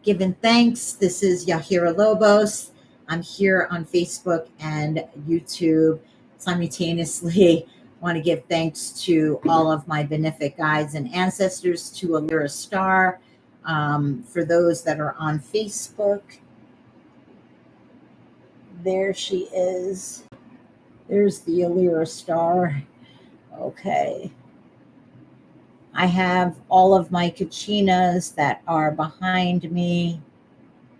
giving thanks. This is Yahira Lobos. I'm here on Facebook and YouTube simultaneously. Want to give thanks to all of my benefic guides and ancestors, to Alira Star. For those that are on Facebook, there she is. There's the Alira Star. Okay. I have all of my kachinas that are behind me.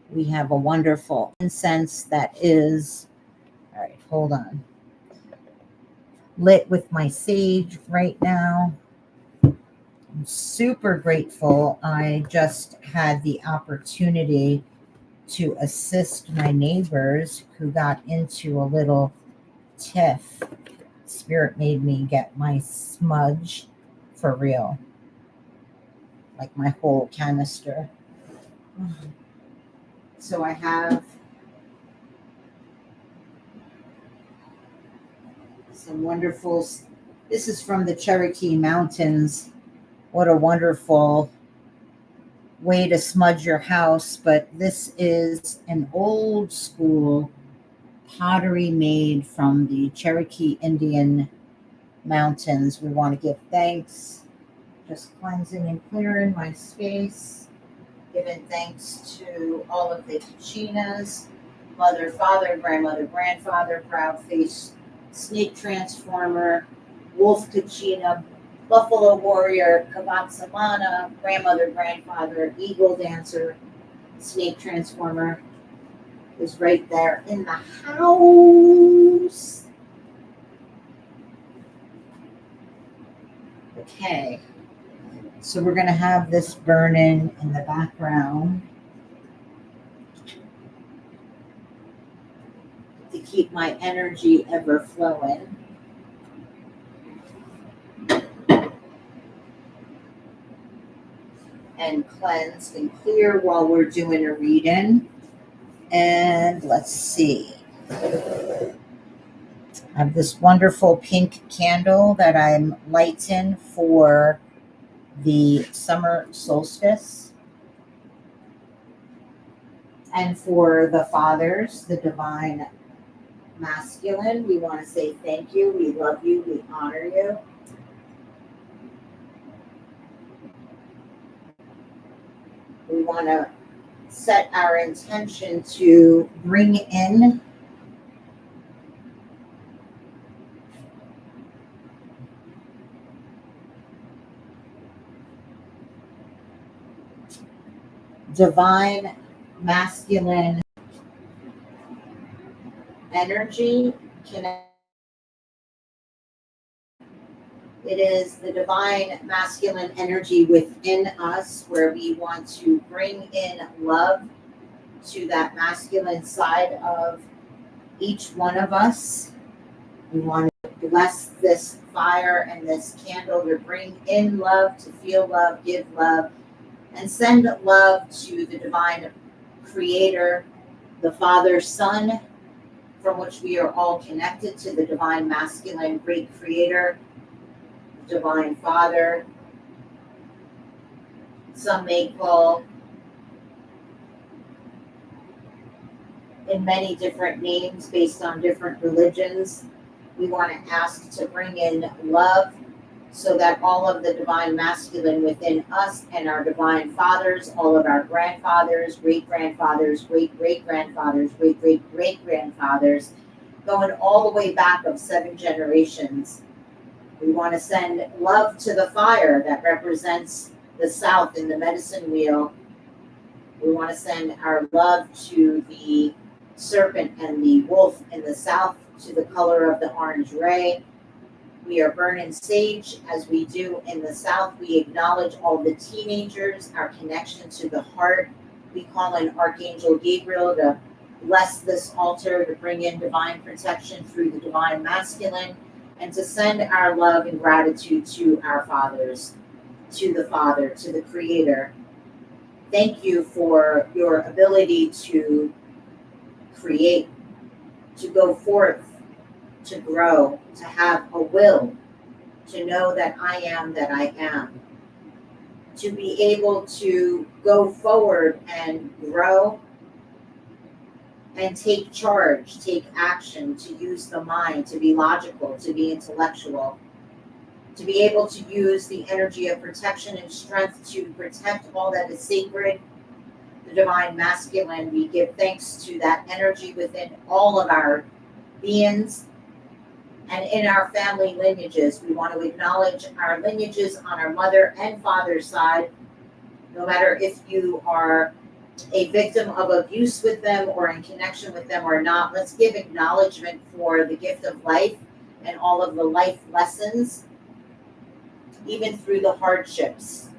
We have a wonderful incense that is, all right, hold on, lit with my sage right now. I'm super grateful. I just had the opportunity to assist my neighbors who got into a little tiff. Spirit made me get my smudge for real, like my whole canister. So I have some wonderful, this is from the Cherokee Mountains. What a wonderful way to smudge your house. But this is an old school pottery made from the Cherokee Indian Mountains. We want to give thanks, just cleansing and clearing my space, giving thanks to all of the kachinas, mother, father, grandmother, grandfather, proud face, snake transformer, wolf kachina, buffalo warrior, kavatsamana, grandmother, grandfather, eagle dancer, snake transformer is right there in the house. Okay, so we're going to have this burning in the background to keep my energy ever flowing. And cleansed and clear while we're doing a read-in. And let's see. I have this wonderful pink candle that I'm lighting for the summer solstice. And for the fathers, the divine masculine, we want to say thank you, we love you, we honor you. We want to set our intention to bring in divine masculine energy. It is the divine masculine energy within us where we want to bring in love to that masculine side of each one of us. We want to bless this fire and this candle to bring in love, to feel love, give love, and send love to the divine creator, the Father, Son, from which we are all connected to, the divine masculine great creator, divine Father. Some may call in many different names based on different religions. We want to ask to bring in love so that all of the divine masculine within us and our divine fathers, all of our grandfathers, great-grandfathers, great-great-grandfathers, great-great-great-grandfathers, going all the way back of 7 generations. We want to send love to the fire that represents the South in the medicine wheel. We want to send our love to the serpent and the wolf in the South, to the color of the orange ray. We are burning sage as we do in the South. We acknowledge all the teenagers, our connection to the heart. We call in Archangel Gabriel to bless this altar, to bring in divine protection through the divine masculine, and to send our love and gratitude to our fathers, to the Father, to the Creator. Thank you for your ability to create, to go forth, to grow, to have a will, to know that I am, to be able to go forward and grow and take charge, take action, to use the mind, to be logical, to be intellectual, to be able to use the energy of protection and strength to protect all that is sacred, the divine masculine. We give thanks to that energy within all of our beings and in our family lineages. We want to acknowledge our lineages on our mother and father's side, no matter if you are a victim of abuse with them or in connection with them or not. Let's give acknowledgement for the gift of life and all of the life lessons, even through the hardships.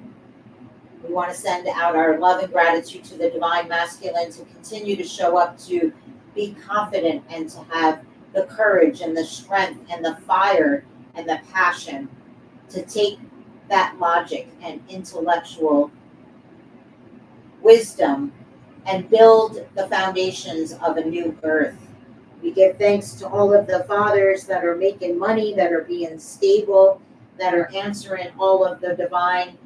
We want to send out our love and gratitude to the divine masculine to continue to show up, to be confident, and to have the courage and the strength and the fire and the passion to take that logic and intellectual wisdom and build the foundations of a new earth. We give thanks to all of the fathers that are making money, that are being stable, that are answering all of the divine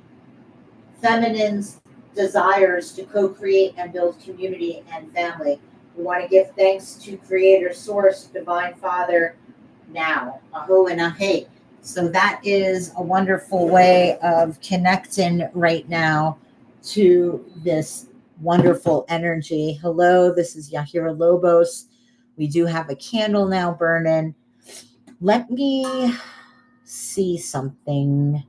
feminine's desires to co-create and build community and family. We want to give thanks to Creator Source, Divine Father, now. Aho and ahe. So that is a wonderful way of connecting right now to this wonderful energy. Hello, this is Yahira Lobos. We do have a candle now burning. Let me see something.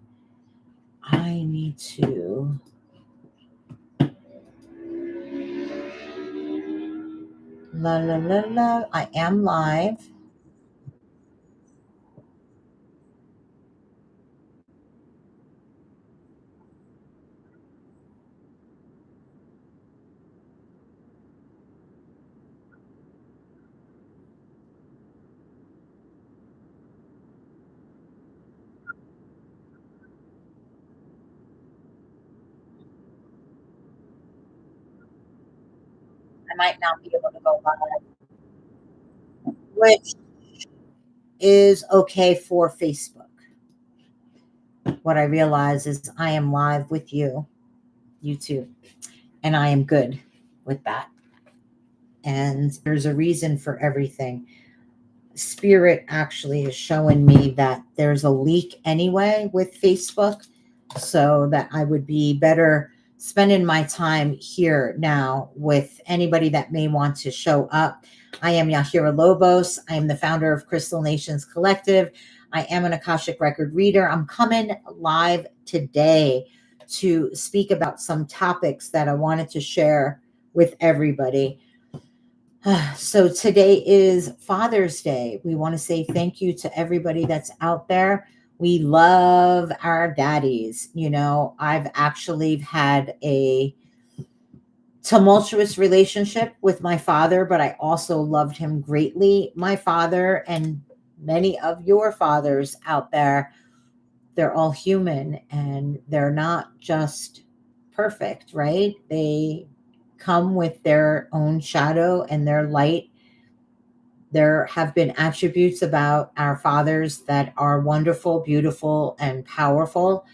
I need to. La la la la. I am live. I might not be able to go live, which is okay for Facebook. What I realize is I am live with you, YouTube, and I am good with that. And there's a reason for everything. Spirit actually is showing me that there's a leak anyway with Facebook, so that I would be better spending my time here now with anybody that may want to show up. I am Yahira Lobos. I am the founder of Constellations Collective. I am an Akashic record reader. I'm coming live today to speak about some topics that I wanted to share with everybody. So today is Father's Day. We want to say thank you to everybody that's out there. We love our daddies. You know, I've actually had a tumultuous relationship with my father, but I also loved him greatly. My father and many of your fathers out there, they're all human and they're not just perfect, right? They come with their own shadow and their light. There have been attributes about our fathers that are wonderful, beautiful, and powerful.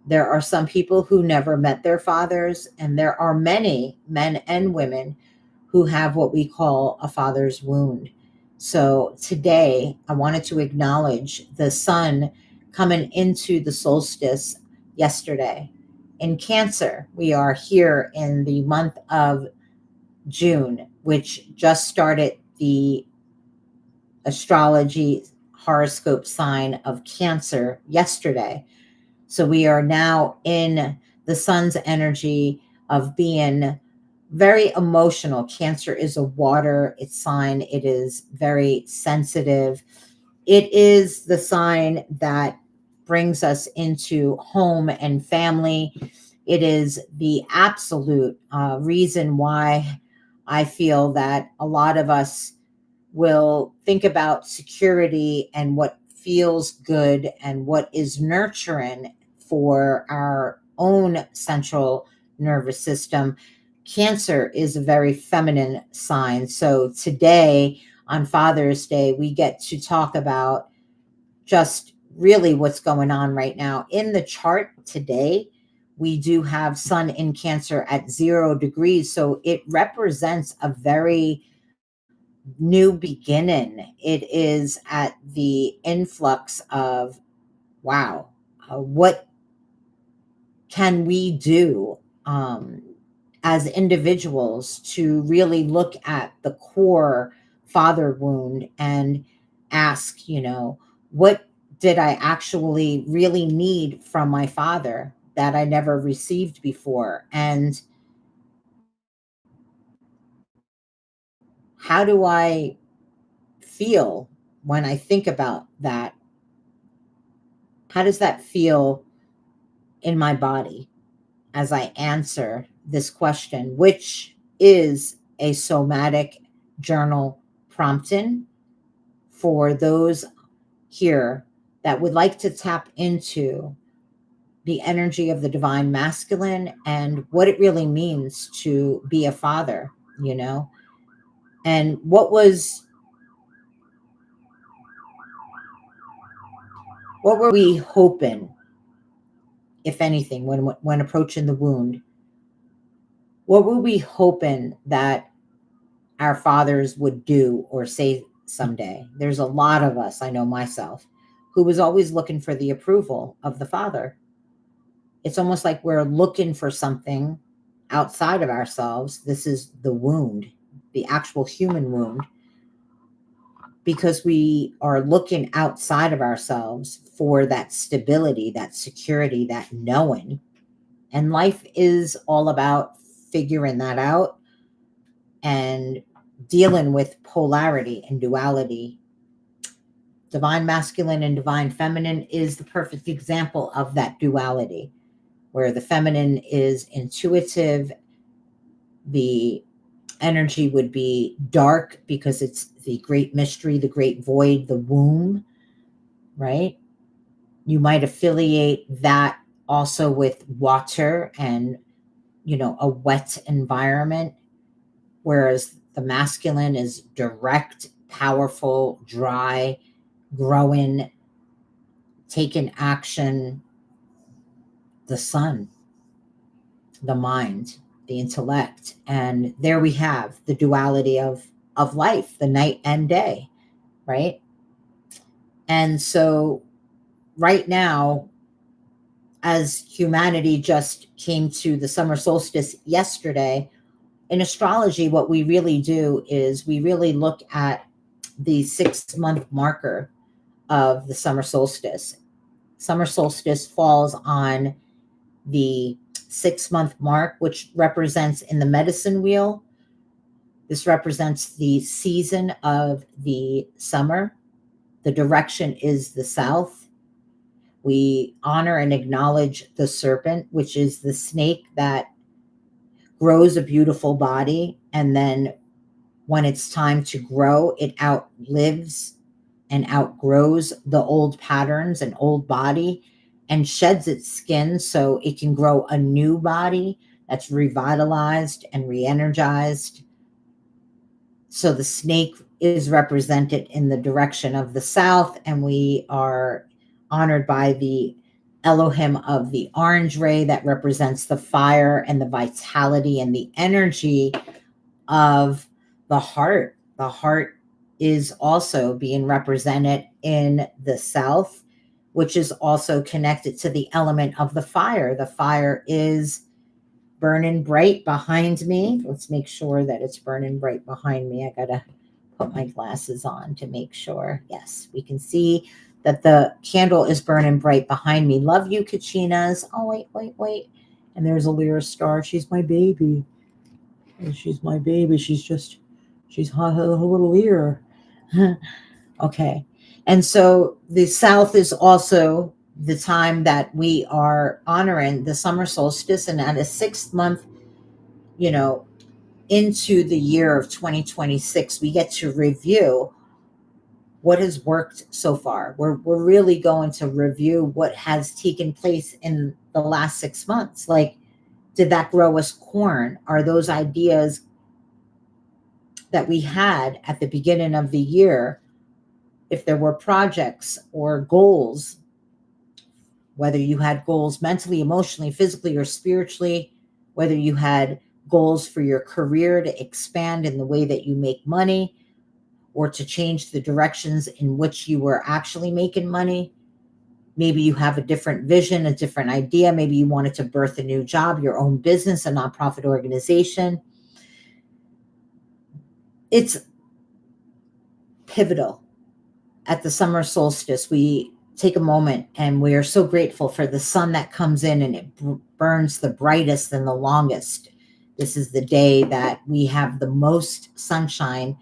There are some people who never met their fathers, and there are many men and women who have what we call a father's wound. So today, I wanted to acknowledge the sun coming into the solstice yesterday. In Cancer, we are here in the month of June, which just started the astrology horoscope sign of Cancer yesterday. So we are now in the sun's energy of being very emotional. Cancer is a water sign. It is very sensitive. It is the sign that brings us into home and family. It is the absolute reason why I feel that a lot of us will think about security and what feels good and what is nurturing for our own central nervous system. Cancer is a very feminine sign. So today, on Father's Day, we get to talk about just really what's going on right now. In the chart today, we do have Sun in Cancer at 0 degrees. So it represents a very new beginning. It is at the influx of, wow, what can we do um, as individuals to really look at the core father wound and ask, what did I actually really need from my father that I never received before? And how do I feel when I think about that? How does that feel in my body as I answer this question, which is a somatic journal prompting for those here that would like to tap into the energy of the divine masculine and what it really means to be a father, and what were we hoping, if anything, when approaching the wound? What were we hoping that our fathers would do or say someday? There's a lot of us, I know myself, who was always looking for the approval of the father. It's almost like we're looking for something outside of ourselves. This is the wound, the actual human wound, because we are looking outside of ourselves for that stability, that security, that knowing. And life is all about figuring that out and dealing with polarity and duality. Divine masculine and divine feminine is the perfect example of that duality, where the feminine is intuitive, the energy would be dark because it's the great mystery, the great void, the womb, right? You might affiliate that also with water and, a wet environment, whereas the masculine is direct, powerful, dry, growing, taking action, the sun, the mind, the intellect. And there we have the duality of life, the night and day, right? And so right now, as humanity just came to the summer solstice yesterday, in astrology, what we really do is we really look at the 6-month marker of the summer solstice. Summer solstice falls on the 6-month mark, which represents in the medicine wheel. This represents the season of the summer. The direction is the south. We honor and acknowledge the serpent, which is the snake that grows a beautiful body. And then when it's time to grow, it outlives and outgrows the old patterns and old body and sheds its skin so it can grow a new body that's revitalized and re-energized. So the snake is represented in the direction of the south, and we are honored by the Elohim of the orange ray that represents the fire and the vitality and the energy of the heart. The heart is also being represented in the south, which is also connected to the element of the fire. The fire is burning bright behind me. Let's make sure that it's burning bright behind me. I gotta put my glasses on to make sure. Yes, we can see that the candle is burning bright behind me. Love you, Kachinas. Oh, wait. And there's a Lyra star. She's my baby. She's my baby. She's hot, her little ear. Okay. And so the South is also the time that we are honoring the summer solstice. And at a 6th month, you know, into the year of 2026, we get to review what has worked so far. We're really going to review what has taken place in the last 6 months. Like, did that grow us corn? Are those ideas that we had at the beginning of the year, if there were projects or goals whether you had goals mentally, emotionally, physically, or spiritually, whether you had goals for your career to expand in the way that you make money or to change the directions in which you were actually making money. Maybe you have a different vision, a different idea. Maybe you wanted to birth a new job, your own business, a nonprofit organization. It's pivotal. At the summer solstice, we take a moment and we are so grateful for the sun that comes in and it burns the brightest and the longest. This is the day that we have the most sunshine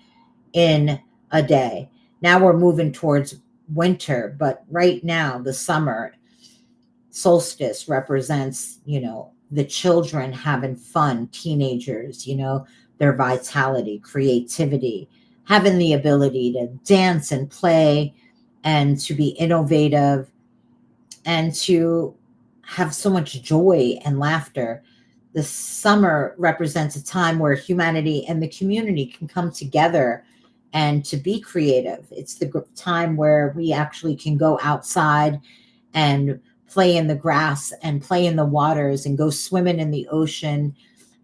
in a day. Now we're moving towards winter, but right now the summer solstice represents, the children having fun, teenagers, their vitality, creativity, having the ability to dance and play and to be innovative and to have so much joy and laughter. The summer represents a time where humanity and the community can come together and to be creative. It's the time where we actually can go outside and play in the grass and play in the waters and go swimming in the ocean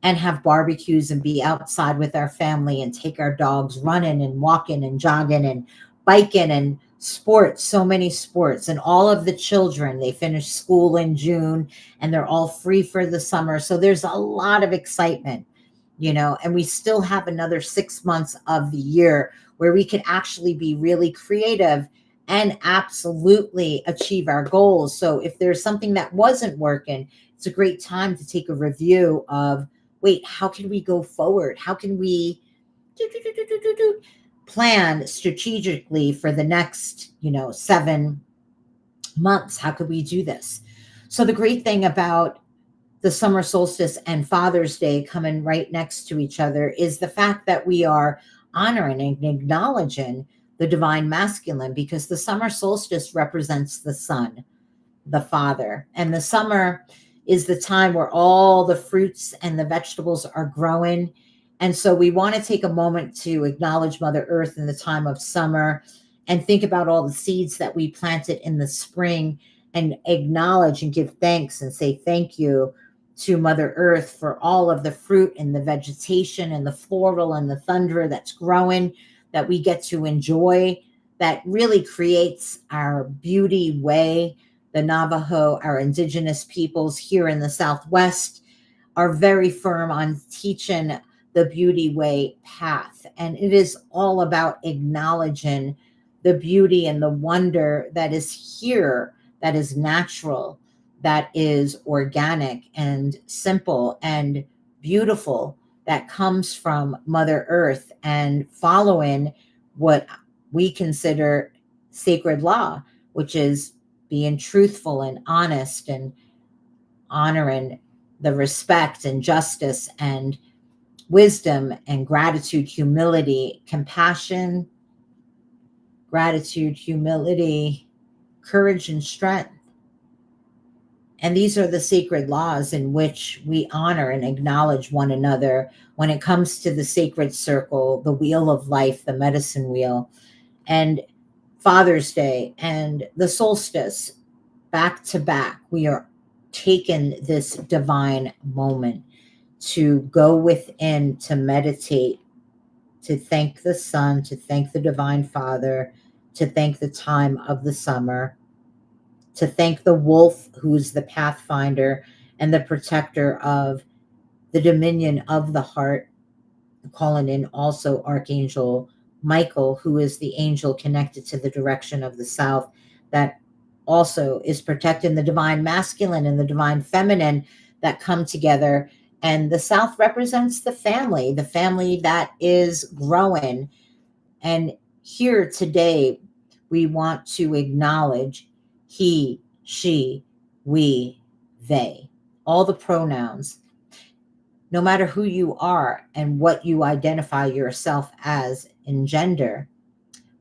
and have barbecues and be outside with our family and take our dogs running and walking and jogging and biking and sports, so many sports. And all of the children, they finish school in June and they're all free for the summer. So there's a lot of excitement, and we still have another 6 months of the year where we can actually be really creative and absolutely achieve our goals. So if there's something that wasn't working, it's a great time to take a review of, wait, how can we go forward? How can we plan strategically for the next, 7 months? How could we do this? So the great thing about the summer solstice and Father's Day coming right next to each other is the fact that we are honoring and acknowledging the divine masculine, because the summer solstice represents the sun, the father, and the summer is the time where all the fruits and the vegetables are growing. And so we want to take a moment to acknowledge Mother Earth in the time of summer and think about all the seeds that we planted in the spring and acknowledge and give thanks and say thank you to Mother Earth for all of the fruit and the vegetation and the floral and the thunder that's growing that we get to enjoy, that really creates our beauty way. The Navajo, our indigenous peoples here in the Southwest, are very firm on teaching the beauty way path. And it is all about acknowledging the beauty and the wonder that is here, that is natural, that is organic and simple and beautiful, that comes from Mother Earth, and following what we consider sacred law, which is being truthful and honest and honoring the respect and justice and wisdom and gratitude, humility, compassion, gratitude, humility, courage, and strength. And these are the sacred laws in which we honor and acknowledge one another when it comes to the sacred circle, the wheel of life, the medicine wheel, and Father's Day and the solstice back to back. We are taking this divine moment to go within, to meditate, to thank the sun, to thank the divine father, to thank the time of the summer, to thank the wolf, who's the pathfinder and the protector of the dominion of the heart, calling in also Archangel Michael, who is the angel connected to the direction of the south, that also is protecting the divine masculine and the divine feminine that come together. And the south represents the family that is growing. And here today, we want to acknowledge he, she, we, they, all the pronouns, no matter who you are and what you identify yourself as in gender.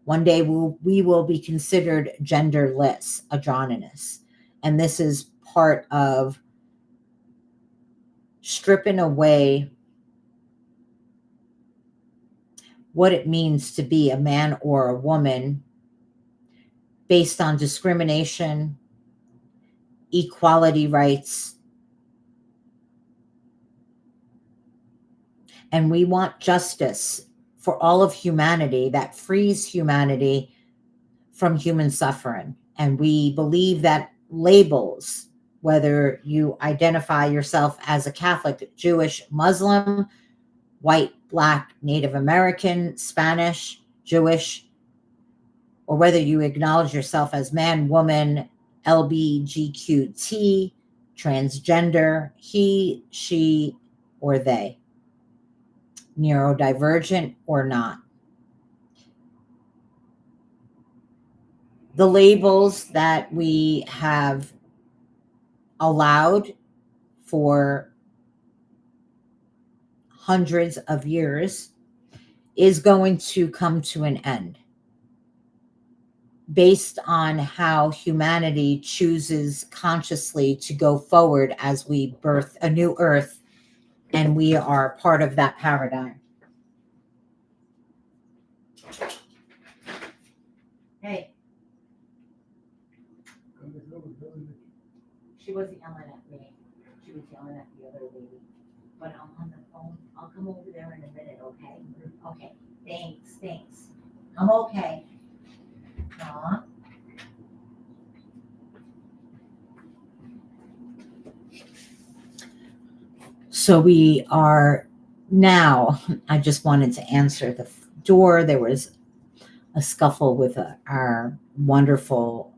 One day we will be considered genderless, androgynous. And this is part of stripping away what it means to be a man or a woman based on discrimination, equality rights, and we want justice for all of humanity that frees humanity from human suffering. And we believe that labels, whether you identify yourself as a Catholic, Jewish, Muslim, white, Black, Native American, Spanish, Jewish, or whether you acknowledge yourself as man, woman, LBGQT, transgender, he, she, or they, neurodivergent or not. The labels that we have allowed for hundreds of years is going to come to an end based on how humanity chooses consciously to go forward as we birth a new earth, and we are part of that paradigm. Hey. She wasn't yelling at me. She was yelling at the other lady. But I'm on the phone. I'll come over there in a minute, okay? Okay. Thanks. I'm okay. Aw. So we are now, I just wanted to answer the door. There was a scuffle with our wonderful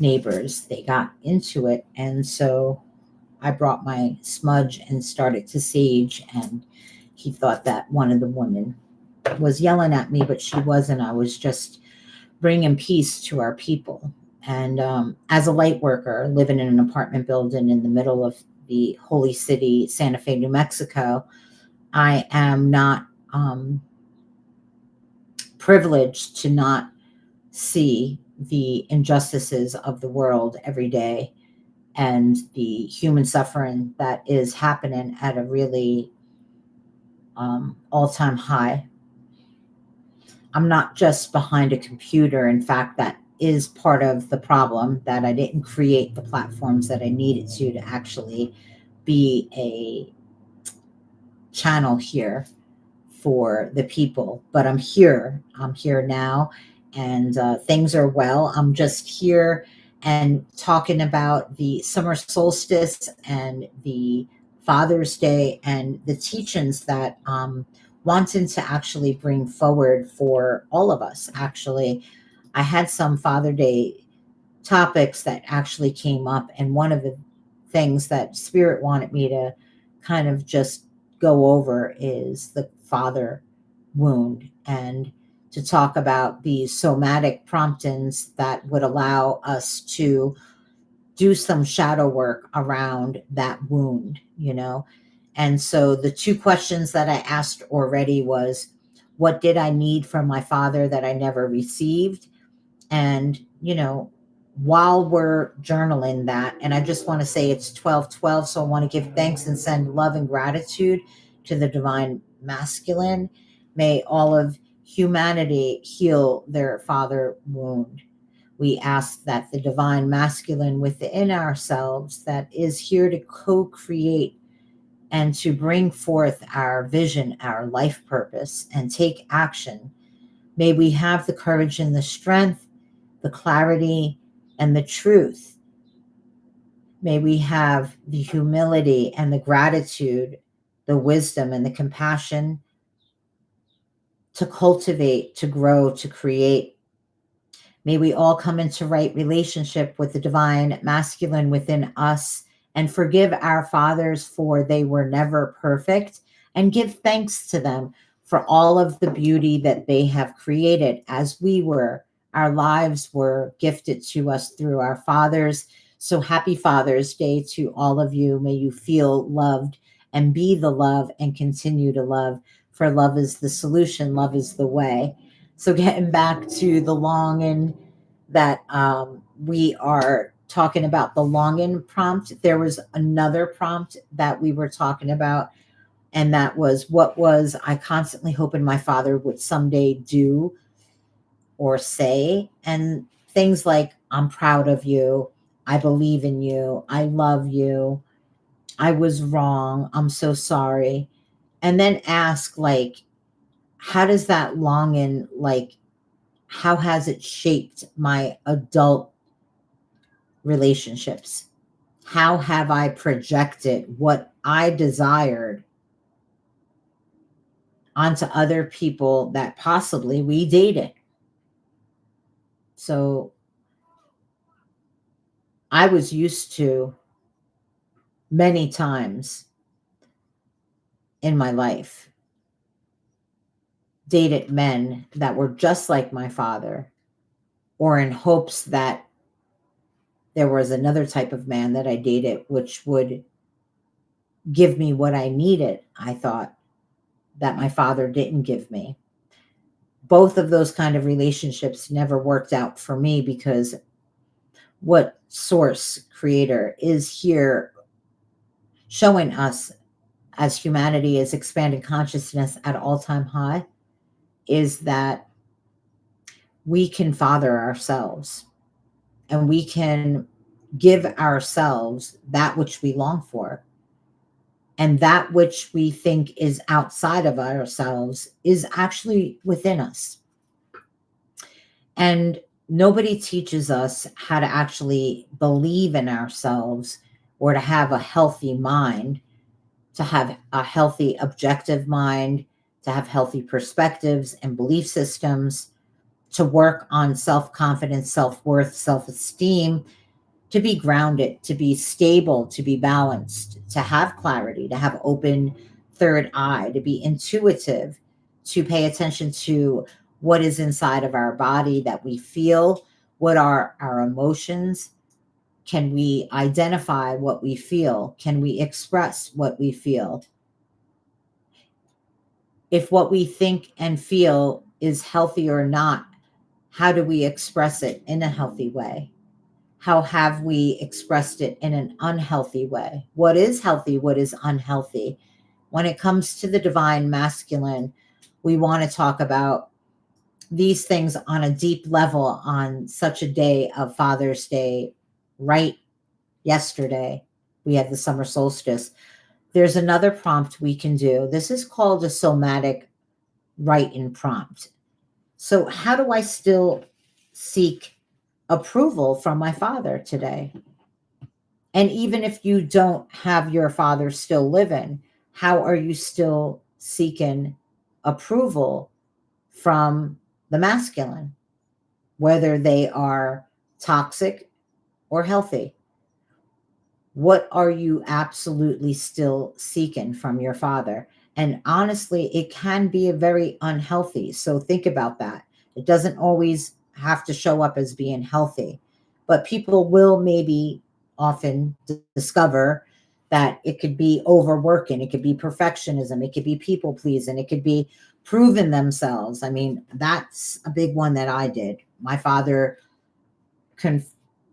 neighbors. They got into it. And so I brought my smudge and started to sage. And he thought that one of the women was yelling at me, but she wasn't. I was just bringing peace to our people. And as a light worker, living in an apartment building in the middle of the holy city, Santa Fe, New Mexico, I am not privileged to not see the injustices of the world every day and the human suffering that is happening at a really all-time high. I'm not just behind a computer. In fact, that is part of the problem, that I didn't create the platforms that I needed to actually be a channel here for the people. But I'm here now, and things are well. I'm just here and talking about the summer solstice and the Father's Day and the teachings that wanting to actually bring forward for all of us. Actually, I had some Father Day topics that actually came up, and one of the things that Spirit wanted me to kind of just go over is the father wound, and to talk about these somatic promptings that would allow us to do some shadow work around that wound, And so the two questions that I asked already was, what did I need from my father that I never received? And, while we're journaling that, and I just want to say it's 12:12, so I want to give thanks and send love and gratitude to the divine masculine. May all of humanity heal their father wound. We ask that the divine masculine within ourselves that is here to co-create and to bring forth our vision, our life purpose, and take action. May we have the courage and the strength, the clarity and the truth. May we have the humility and the gratitude, the wisdom and the compassion to cultivate, to grow, to create. May we all come into right relationship with the divine masculine within us and forgive our fathers, for they were never perfect, and give thanks to them for all of the beauty that they have created as we were. Our lives were gifted to us through our fathers. So happy Father's Day to all of you. May you feel loved and be the love and continue to love, for love is the solution. Love is the way. So getting back to the longing that we are talking about, the longing prompt, there was another prompt that we were talking about, and that was, what was I constantly hoping my father would someday do or say? And things like, I'm proud of you, I believe in you. I love you. I was wrong. I'm so sorry. And then ask, like, how does that longing, like, how has it shaped my adult relationships? How have I projected what I desired onto other people that possibly we dated? So I was used to many times in my life dated men that were just like my father, or in hopes that there was another type of man that I dated which would give me what I needed, I thought, that my father didn't give me. Both of those kind of relationships never worked out for me, because what source creator is here showing us as humanity is expanding consciousness at all-time high is that we can father ourselves, and we can give ourselves that which we long for, and that which we think is outside of ourselves is actually within us. And nobody teaches us how to actually believe in ourselves, or to have a healthy mind, to have a healthy objective mind, to have healthy perspectives and belief systems, to work on self-confidence, self-worth, self-esteem, to be grounded, to be stable, to be balanced, to have clarity, to have open third eye, to be intuitive, to pay attention to what is inside of our body that we feel, what are our emotions. Can we identify what we feel? Can we express what we feel? If what we think and feel is healthy or not, how do we express it in a healthy way? How have we expressed it in an unhealthy way? What is healthy? What is unhealthy? When it comes to the divine masculine, we want to talk about these things on a deep level on such a day of Father's Day. Right yesterday, we had the summer solstice. There's another prompt we can do. This is called a somatic write-in prompt. So, how do I still seek approval from my father today? And even if you don't have your father still living, how are you still seeking approval from the masculine, whether they are toxic or healthy? What are you absolutely still seeking from your father? And honestly, it can be a very unhealthy. So think about that. It doesn't always have to show up as being healthy, but people will maybe often discover that it could be overworking, it could be perfectionism, it could be people pleasing, it could be proving themselves. I mean, that's a big one that I did. My father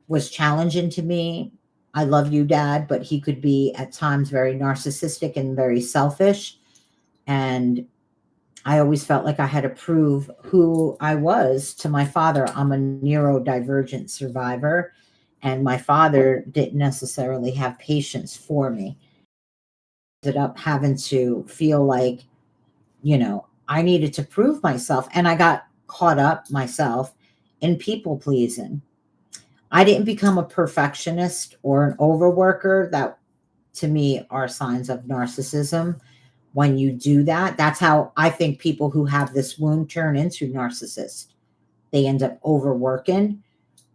was challenging to me. I love you, Dad, but he could be at times very narcissistic and very selfish. And I always felt like I had to prove who I was to my father. I'm a neurodivergent survivor, and my father didn't necessarily have patience for me. Ended up having to feel like, I needed to prove myself. And I got caught up myself in people pleasing. I didn't become a perfectionist or an overworker. That to me are signs of narcissism. When you do that, that's how I think people who have this wound turn into narcissists. They end up overworking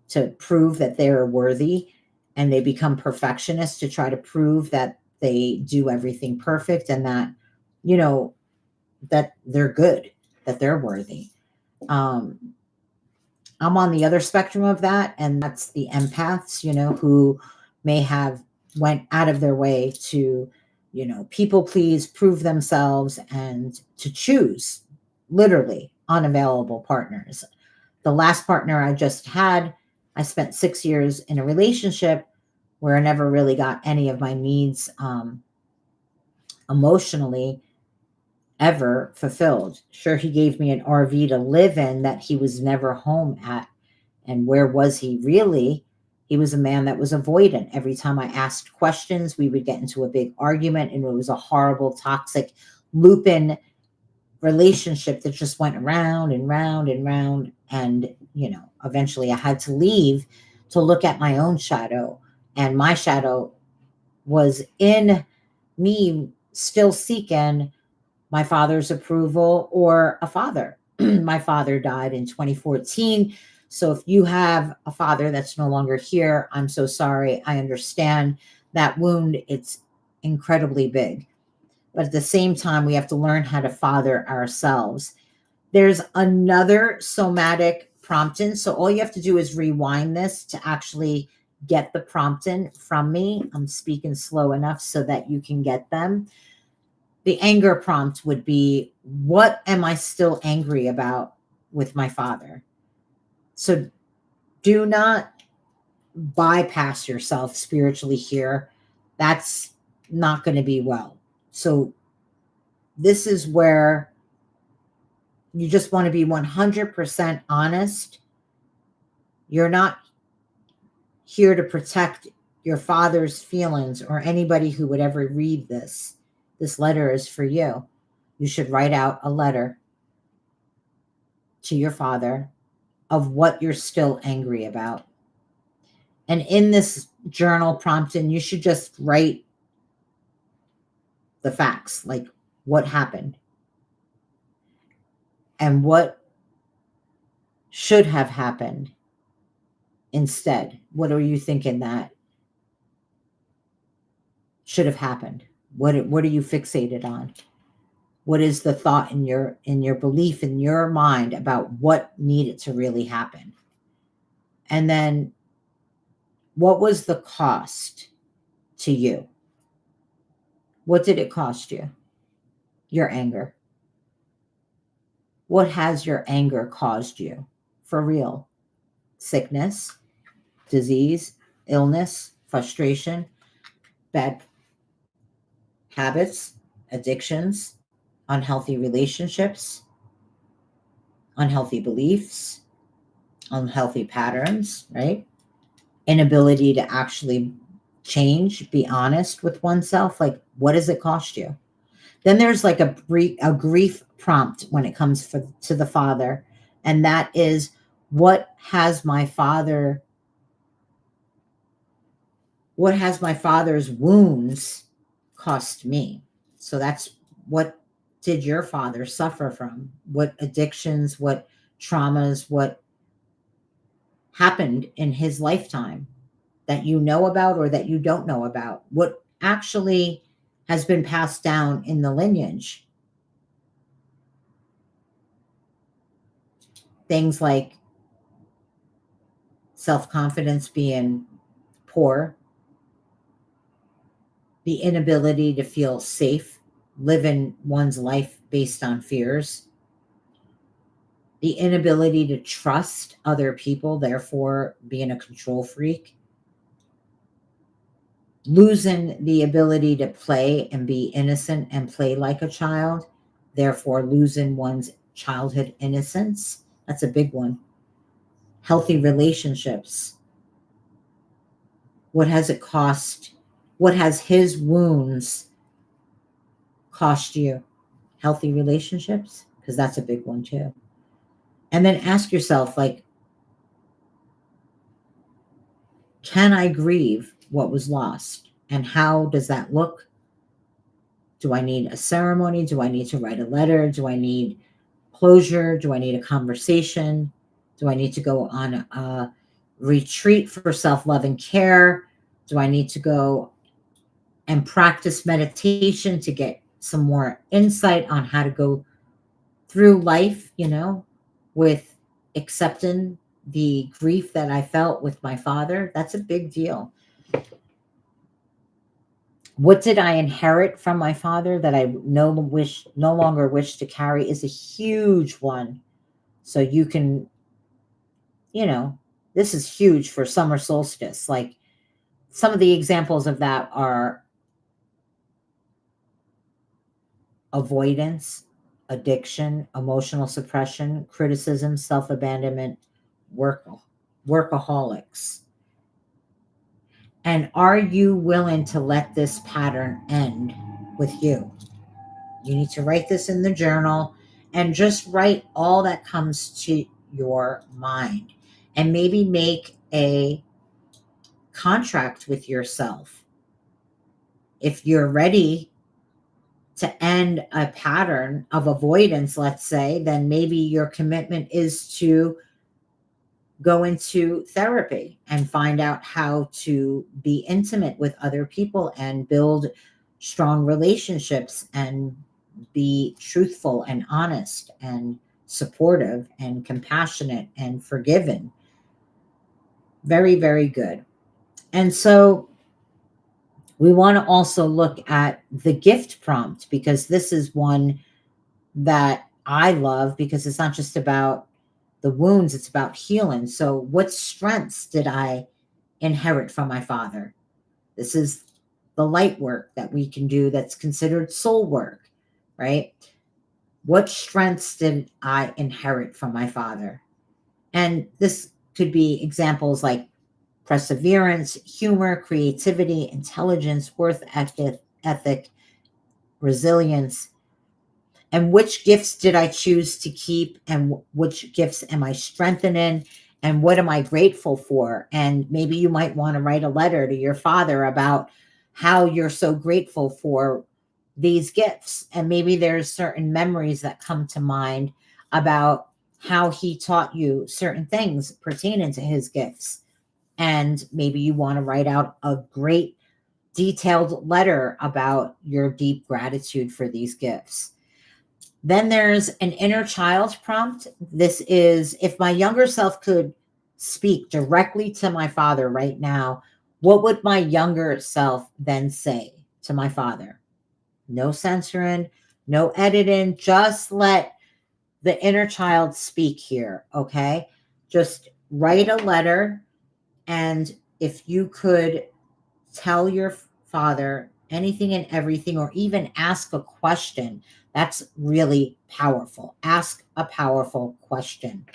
to prove that they're worthy, and they become perfectionists to try to prove that they do everything perfect, and that, you know, that they're good, that they're worthy. Um, I'm on the other spectrum of that, and that's the empaths, who may have went out of their way to, people please, prove themselves, and to choose literally unavailable partners. The last partner I just had, I spent 6 years in a relationship where I never really got any of my needs emotionally ever fulfilled. Sure, he gave me an RV to live in that he was never home at. And where was he really? He was a man that was avoidant. Every time I asked questions, we would get into a big argument, and it was a horrible, toxic, loop-in relationship that just went round and round and round. And, eventually I had to leave to look at my own shadow. And my shadow was in me still seeking my father's approval or a father. My father died in 2014. So if you have a father that's no longer here, I'm so sorry. I understand that wound. It's incredibly big. But at the same time, we have to learn how to father ourselves. There's another somatic prompting. So all you have to do is rewind this to actually get the prompting from me. I'm speaking slow enough so that you can get them. The anger prompt would be, what am I still angry about with my father? So do not bypass yourself spiritually here. That's not going to be well. So this is where you just want to be 100% honest. You're not here to protect your father's feelings or anybody who would ever read this. This letter is for you. You should write out a letter to your father of what you're still angry about. And in this journal prompting, you should just write the facts, like what happened and what should have happened instead. What are you thinking that should have happened? What are you fixated on? What is the thought in your belief in your mind about what needed to really happen? And then what was the cost to you? What did it cost you? Your anger. What has your anger caused you? For real. Sickness, disease, illness, frustration, bad habits, addictions, unhealthy relationships, unhealthy beliefs, unhealthy patterns, right? Inability to actually change, be honest with oneself. Like, what does it cost you? Then there's like a grief prompt when it comes to the father. And that is, what has my father's wounds cost me? So that's, what did your father suffer from? What addictions, what traumas, what happened in his lifetime that you know about or that you don't know about? What actually has been passed down in the lineage? Things like self-confidence being poor, the inability to feel safe, living one's life based on fears, the inability to trust other people, therefore being a control freak, losing the ability to play and be innocent and play like a child, therefore losing one's childhood innocence. That's a big one. Healthy relationships. What has it cost? What has his wounds cost you? Healthy relationships, because that's a big one too. And then ask yourself, like, can I grieve what was lost? And how does that look? Do I need a ceremony? Do I need to write a letter? Do I need closure? Do I need a conversation? Do I need to go on a retreat for self-love and care? Do I need to go and practice meditation to get some more insight on how to go through life, with accepting the grief that I felt with my father? That's a big deal. What did I inherit from my father that I no longer wish to carry is a huge one. So you can, this is huge for summer solstice. Like, some of the examples of that are avoidance, addiction, emotional suppression, criticism, self-abandonment, workaholics. And are you willing to let this pattern end with you? You need to write this in the journal and just write all that comes to your mind. And maybe make a contract with yourself. If you're ready to end a pattern of avoidance, let's say, then maybe your commitment is to go into therapy and find out how to be intimate with other people and build strong relationships and be truthful and honest and supportive and compassionate and forgiving. Very, very good. And so we want to also look at the gift prompt, because this is one that I love, because it's not just about the wounds, it's about healing. So, what strengths did I inherit from my father? This is the light work that we can do that's considered soul work, right? What strengths did I inherit from my father? And this could be examples like perseverance, humor, creativity, intelligence, ethic, resilience. And which gifts did I choose to keep, and which gifts am I strengthening, and what am I grateful for? And maybe you might want to write a letter to your father about how you're so grateful for these gifts. And maybe there's certain memories that come to mind about how he taught you certain things pertaining to his gifts. And maybe you want to write out a great detailed letter about your deep gratitude for these gifts. Then there's an inner child prompt. This is, if my younger self could speak directly to my father right now, what would my younger self then say to my father? No censoring, no editing, just let the inner child speak here, okay? Just write a letter, and if you could tell your father anything and everything, or even ask a question, that's really powerful. Ask a powerful question.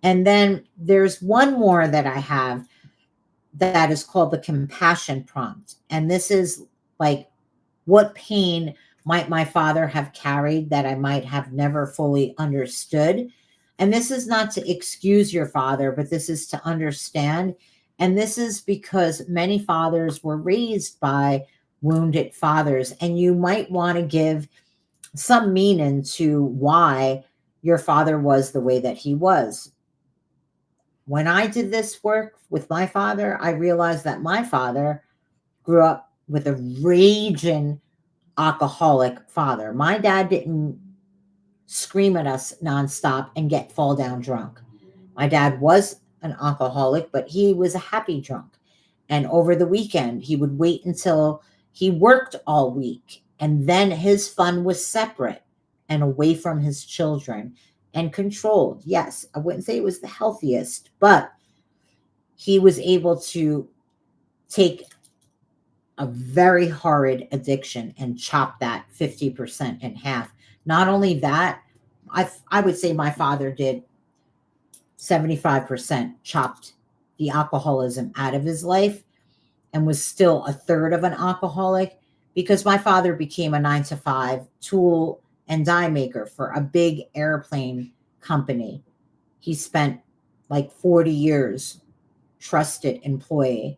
And then there's one more that I have that is called the compassion prompt. And this is like, what pain might my father have carried that I might have never fully understood? And this is not to excuse your father, but this is to understand. And this is because many fathers were raised by wounded fathers, and you might want to give some meaning to why your father was the way that he was. When I did this work with my father, I realized that my father grew up with a raging alcoholic father. My dad didn't scream at us nonstop and get fall down drunk. My dad was an alcoholic, but he was a happy drunk. And over the weekend, he would wait until he worked all week. And then his fun was separate and away from his children and controlled. Yes, I wouldn't say it was the healthiest, but he was able to take a very horrid addiction and chop that 50% in half. Not only that, I would say my father did 75% chopped the alcoholism out of his life, and was still a third of an alcoholic, because my father became a 9 to 5 tool and die maker for a big airplane company. He spent like 40 years, trusted employee.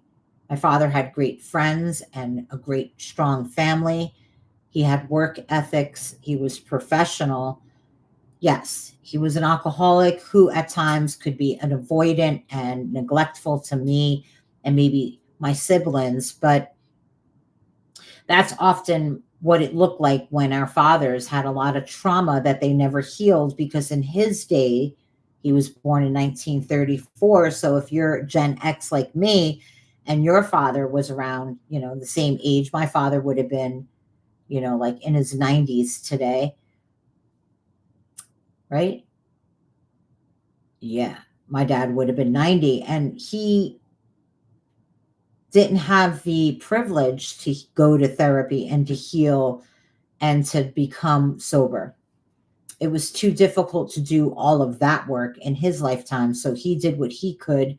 My father had great friends and a great strong family. He had work ethics. He was professional. Yes, he was an alcoholic who at times could be an avoidant and neglectful to me and maybe my siblings, but that's often what it looked like when our fathers had a lot of trauma that they never healed, because in his day, he was born in 1934. So if you're Gen X like me and your father was around, the same age, my father would have been, like in his 90s today, right? Yeah, my dad would have been 90, and he didn't have the privilege to go to therapy and to heal and to become sober. It was too difficult to do all of that work in his lifetime. So he did what he could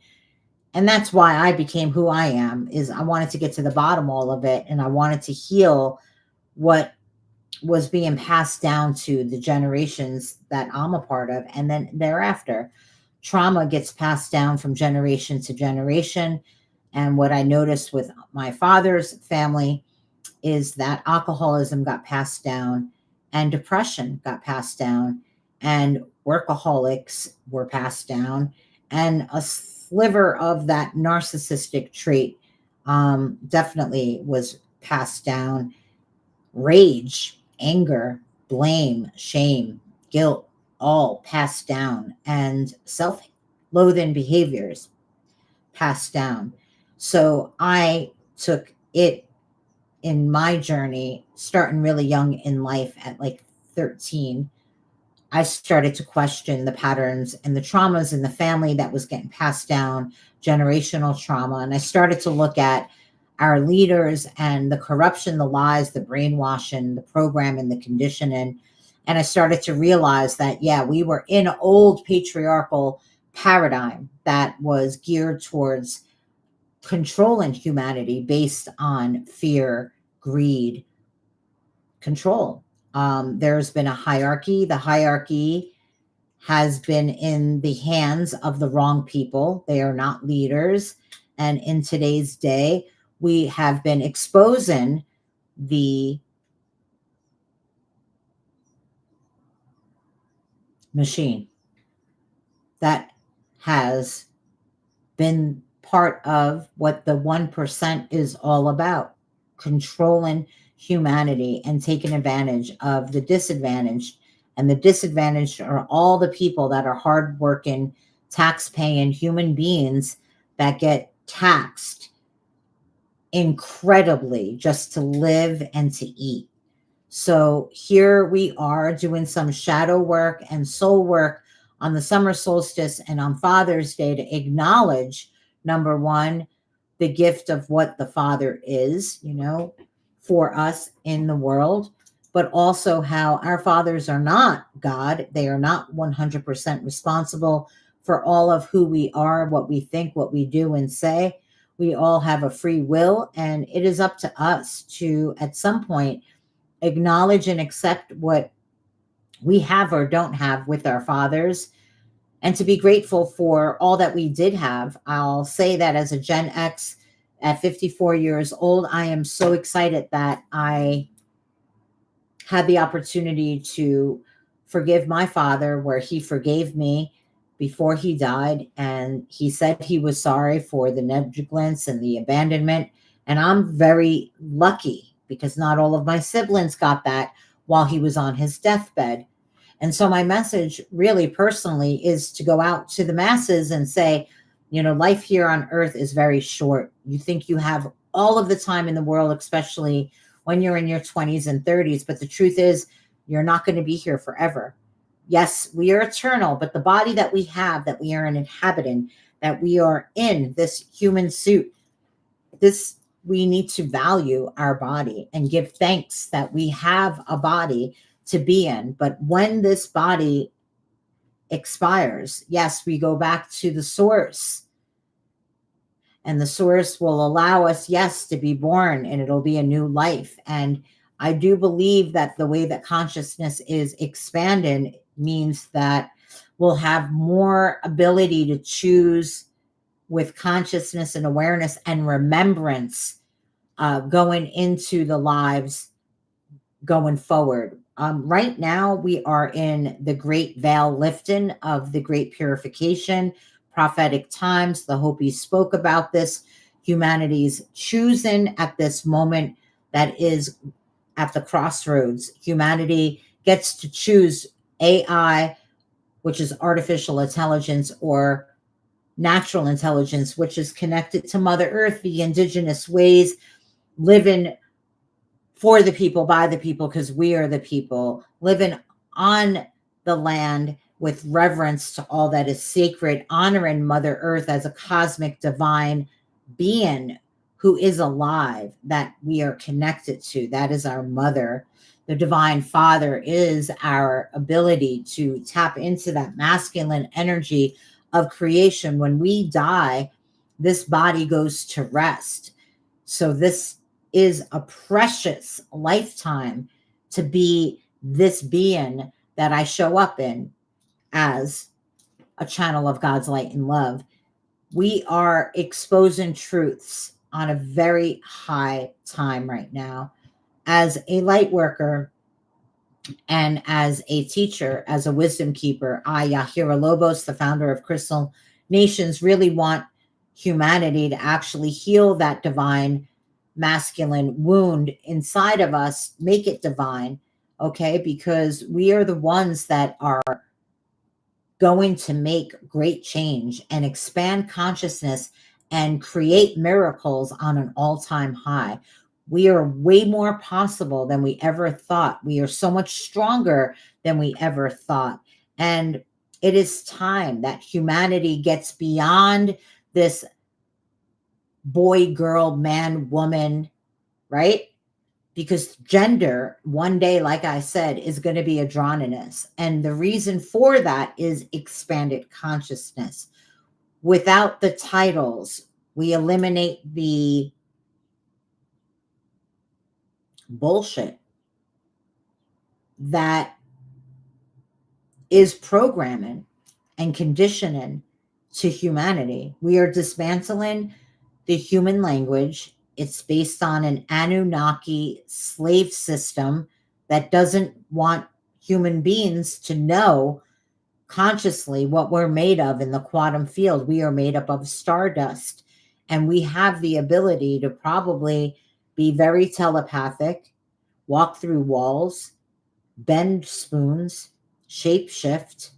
And that's why I became who I am, is I wanted to get to the bottom of all of it, and I wanted to heal what was being passed down to the generations that I'm a part of. And then thereafter, trauma gets passed down from generation to generation. And what I noticed with my father's family is that alcoholism got passed down, and depression got passed down, and workaholics were passed down, and a sliver of that narcissistic trait definitely was passed down. Rage, anger, blame, shame, guilt, all passed down, and self loathing behaviors passed down. So I took it in my journey, starting really young in life at like 13. I started to question the patterns and the traumas in the family that was getting passed down, generational trauma. And I started to look at our leaders and the corruption, the lies, the brainwashing, the programming, the conditioning. And I started to realize that, yeah, we were in an old patriarchal paradigm that was geared towards controlling humanity based on fear, greed, control. There's been a hierarchy. The hierarchy has been in the hands of the wrong people. They are not leaders. And in today's day, we have been exposing the machine that has been part of what the 1% is all about, controlling humanity and taking advantage of the disadvantaged. And the disadvantaged are all the people that are hardworking, tax paying human beings that get taxed incredibly just to live and to eat. So here we are doing some shadow work and soul work on the summer solstice and on Father's Day to acknowledge, number one, the gift of what the Father is, for us in the world, but also how our fathers are not God. They are not 100% responsible for all of who we are, what we think, what we do and say. We all have a free will, and it is up to us to, at some point, acknowledge and accept what we have or don't have with our fathers, and to be grateful for all that we did have. I'll say that as a Gen X at 54 years old, I am so excited that I had the opportunity to forgive my father where he forgave me before he died. And he said he was sorry for the negligence and the abandonment. And I'm very lucky because not all of my siblings got that while he was on his deathbed. And so my message really personally is to go out to the masses and say, life here on earth is very short. You think you have all of the time in the world, especially when you're in your 20s and 30s. But the truth is, you're not going to be here forever. Yes, we are eternal, but the body that we have, that we are an inhabitant, that we are in this human suit, this, we need to value our body and give thanks that we have a body to be in. But when this body expires, yes, we go back to the source, and the source will allow us, yes, to be born, and it'll be a new life. And I do believe that the way that consciousness is expanded means that we'll have more ability to choose with consciousness and awareness and remembrance going into the lives going forward. Right now, we are in the great veil lifting of the great purification, prophetic times. The Hopi spoke about this. Humanity's choosing at this moment that is at the crossroads. Humanity gets to choose AI, which is artificial intelligence, or natural intelligence, which is connected to Mother Earth, the indigenous ways, living for the people, by the people, because we are the people, living on the land with reverence to all that is sacred, honoring Mother Earth as a cosmic divine being who is alive, that we are connected to. That is our mother. The divine father is our ability to tap into that masculine energy of creation. When we die, this body goes to rest. So this is a precious lifetime to be this being that I show up in as a channel of God's light and love. We are exposing truths on a very high time right now. As a light worker and as a teacher, as a wisdom keeper, I, Yahira Lobos, the founder of Crystal Nations, really want humanity to actually heal that divine masculine wound inside of us, make it divine, okay? Because we are the ones that are going to make great change and expand consciousness and create miracles on an all-time high. We are way more possible than we ever thought. We are so much stronger than we ever thought. And it is time that humanity gets beyond this boy, girl, man, woman, right? Because gender, one day, like I said, is going to be androgynous. And the reason for that is expanded consciousness. Without the titles, we eliminate the bullshit that is programming and conditioning to humanity. We are dismantling the human language. It's based on an Anunnaki slave system that doesn't want human beings to know consciously what we're made of in the quantum field. We are made up of stardust, and we have the ability to probably be very telepathic, walk through walls, bend spoons, shapeshift,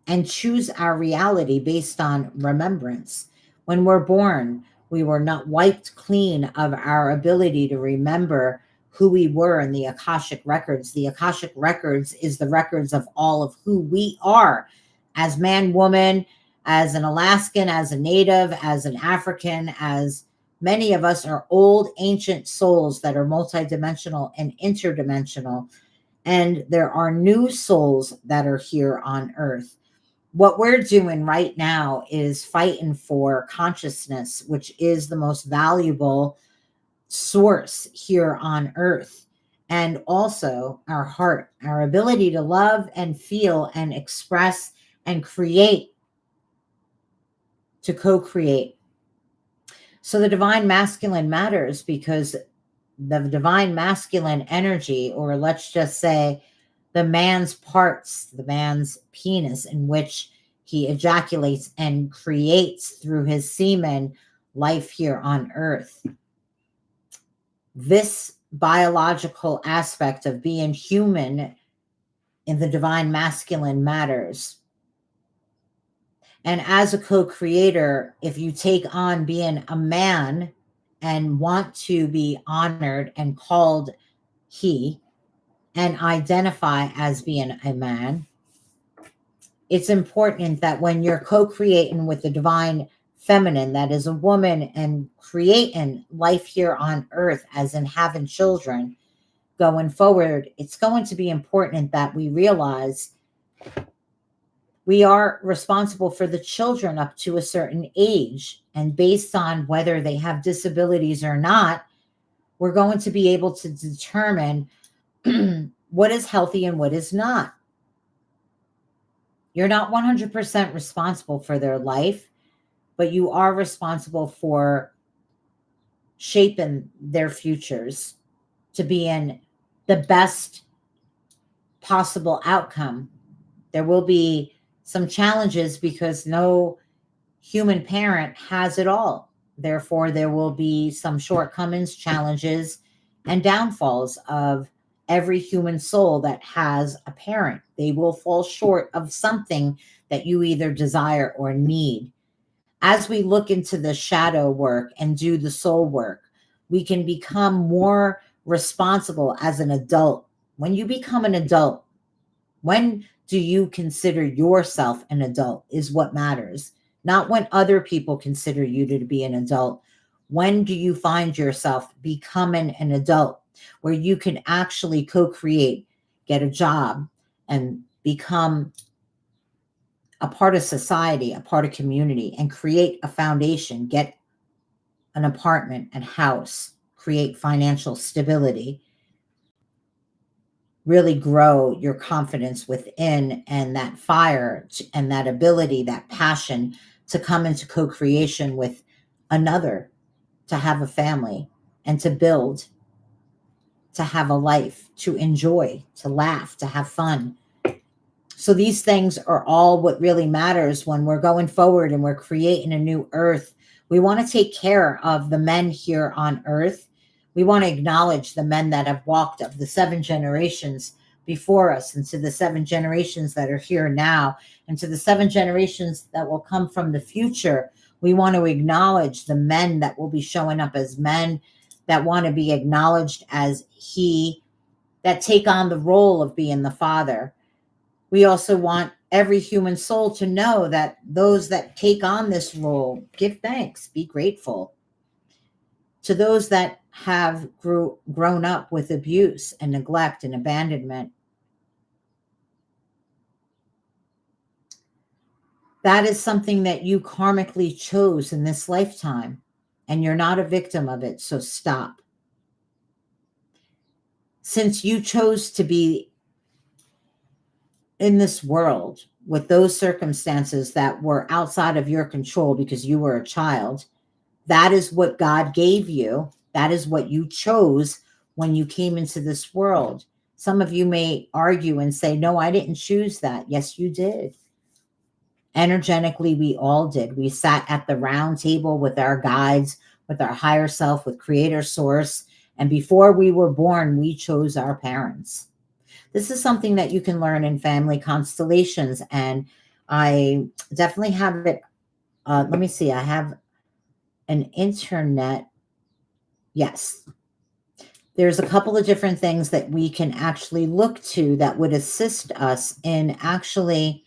and choose our reality based on remembrance. When we're born, we were not wiped clean of our ability to remember who we were in the Akashic records. The Akashic records is the records of all of who we are as man, woman, as an Alaskan, as a native, as an African, as many of us are old ancient souls that are multidimensional and interdimensional. And there are new souls that are here on earth. What we're doing right now is fighting for consciousness, which is the most valuable source here on earth. And also our heart, our ability to love and feel and express and create, to co-create. So the divine masculine matters because the divine masculine energy, or let's just say the man's parts, the man's penis, in which he ejaculates and creates through his semen life here on earth. This biological aspect of being human in the divine masculine matters. And as a co-creator, if you take on being a man and want to be honored and called he, and identify as being a man, it's important that when you're co-creating with the divine feminine, that is a woman, and creating life here on earth, as in having children going forward, it's going to be important that we realize we are responsible for the children up to a certain age. And based on whether they have disabilities or not, we're going to be able to determine what is healthy and what is not. You're not 100% responsible for their life, but you are responsible for shaping their futures to be in the best possible outcome. There will be some challenges because no human parent has it all. Therefore, there will be some shortcomings, challenges, and downfalls of every human soul that has a parent. They will fall short of something that you either desire or need. As we look into the shadow work and do the soul work, we can become more responsible as an adult. When you become an adult, when do you consider yourself an adult is what matters, not when other people consider you to be an adult. When do you find yourself becoming an adult where you can actually co-create, get a job, and become a part of society, a part of community, and create a foundation, get an apartment and house, create financial stability, really grow your confidence within, and that fire and that ability, that passion to come into co-creation with another, to have a family and to build, to have a life, to enjoy, to laugh, to have fun. So these things are all what really matters when we're going forward and we're creating a new earth. We want to take care of the men here on earth. We want to acknowledge the men that have walked of the 7 generations before us, and to the 7 generations that are here now, and to the 7 generations that will come from the future. We want to acknowledge the men that will be showing up as men, that want to be acknowledged as he, that take on the role of being the father. We also want every human soul to know that those that take on this role, give thanks, be grateful. To those that have grown up with abuse and neglect and abandonment, that is something that you karmically chose in this lifetime, and you're not a victim of it, so stop. Since you chose to be in this world with those circumstances that were outside of your control because you were a child, that is what God gave you. That is what you chose when you came into this world. Some of you may argue and say, no, I didn't choose that. Yes, you did. Energetically, we all did. We sat at the round table with our guides, with our higher self, with Creator Source. And before we were born, we chose our parents. This is something that you can learn in family constellations. And I definitely have it. Let me see. I have an internet. Yes. There's a couple of different things that we can actually look to that would assist us in actually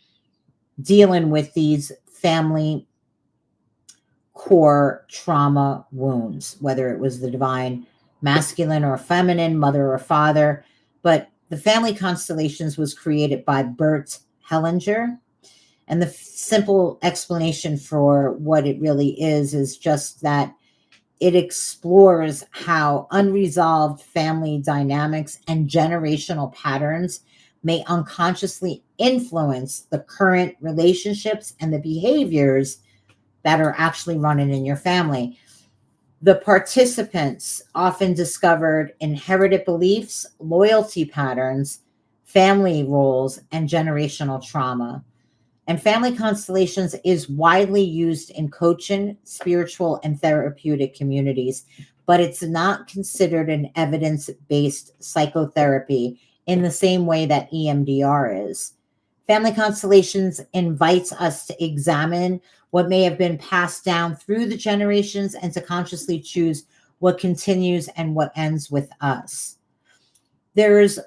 dealing with these family core trauma wounds, whether it was the divine masculine or feminine, mother or father. But the family constellations was created by Bert Hellinger. And the simple explanation for what it really is just that it explores how unresolved family dynamics and generational patterns may unconsciously influence the current relationships and the behaviors that are actually running in your family. The participants often discovered inherited beliefs, loyalty patterns, family roles, and generational trauma. And family constellations is widely used in coaching, spiritual, and therapeutic communities, but it's not considered an evidence-based psychotherapy in the same way that EMDR is. Family constellations invites us to examine what may have been passed down through the generations and to consciously choose what continues and what ends with us. There's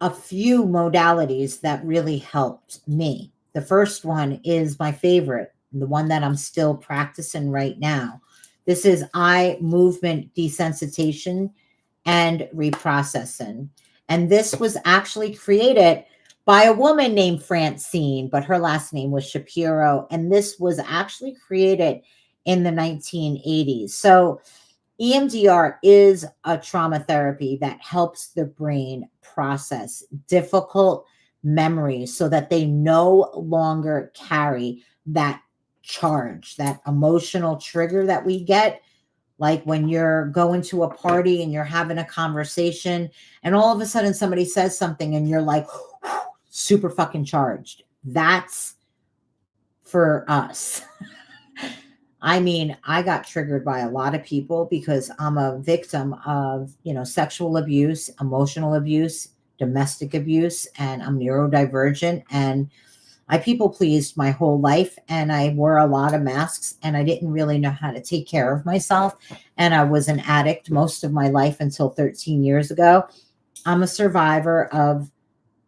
a few modalities that really helped me. The first one is my favorite, the one that I'm still practicing right now. This is eye movement desensitization and reprocessing. And this was actually created by a woman named Francine, but her last name was Shapiro. And this was actually created in the 1980s. So EMDR is a trauma therapy that helps the brain process difficult memories so that they no longer carry that charge, that emotional trigger that we get. Like when you're going to a party and you're having a conversation and all of a sudden somebody says something and you're like super fucking charged. That's for us. I mean, I got triggered by a lot of people because I'm a victim of, sexual abuse, emotional abuse, domestic abuse, and I'm neurodivergent. And I people pleased my whole life, and I wore a lot of masks, and I didn't really know how to take care of myself. And I was an addict most of my life until 13 years ago. I'm a survivor of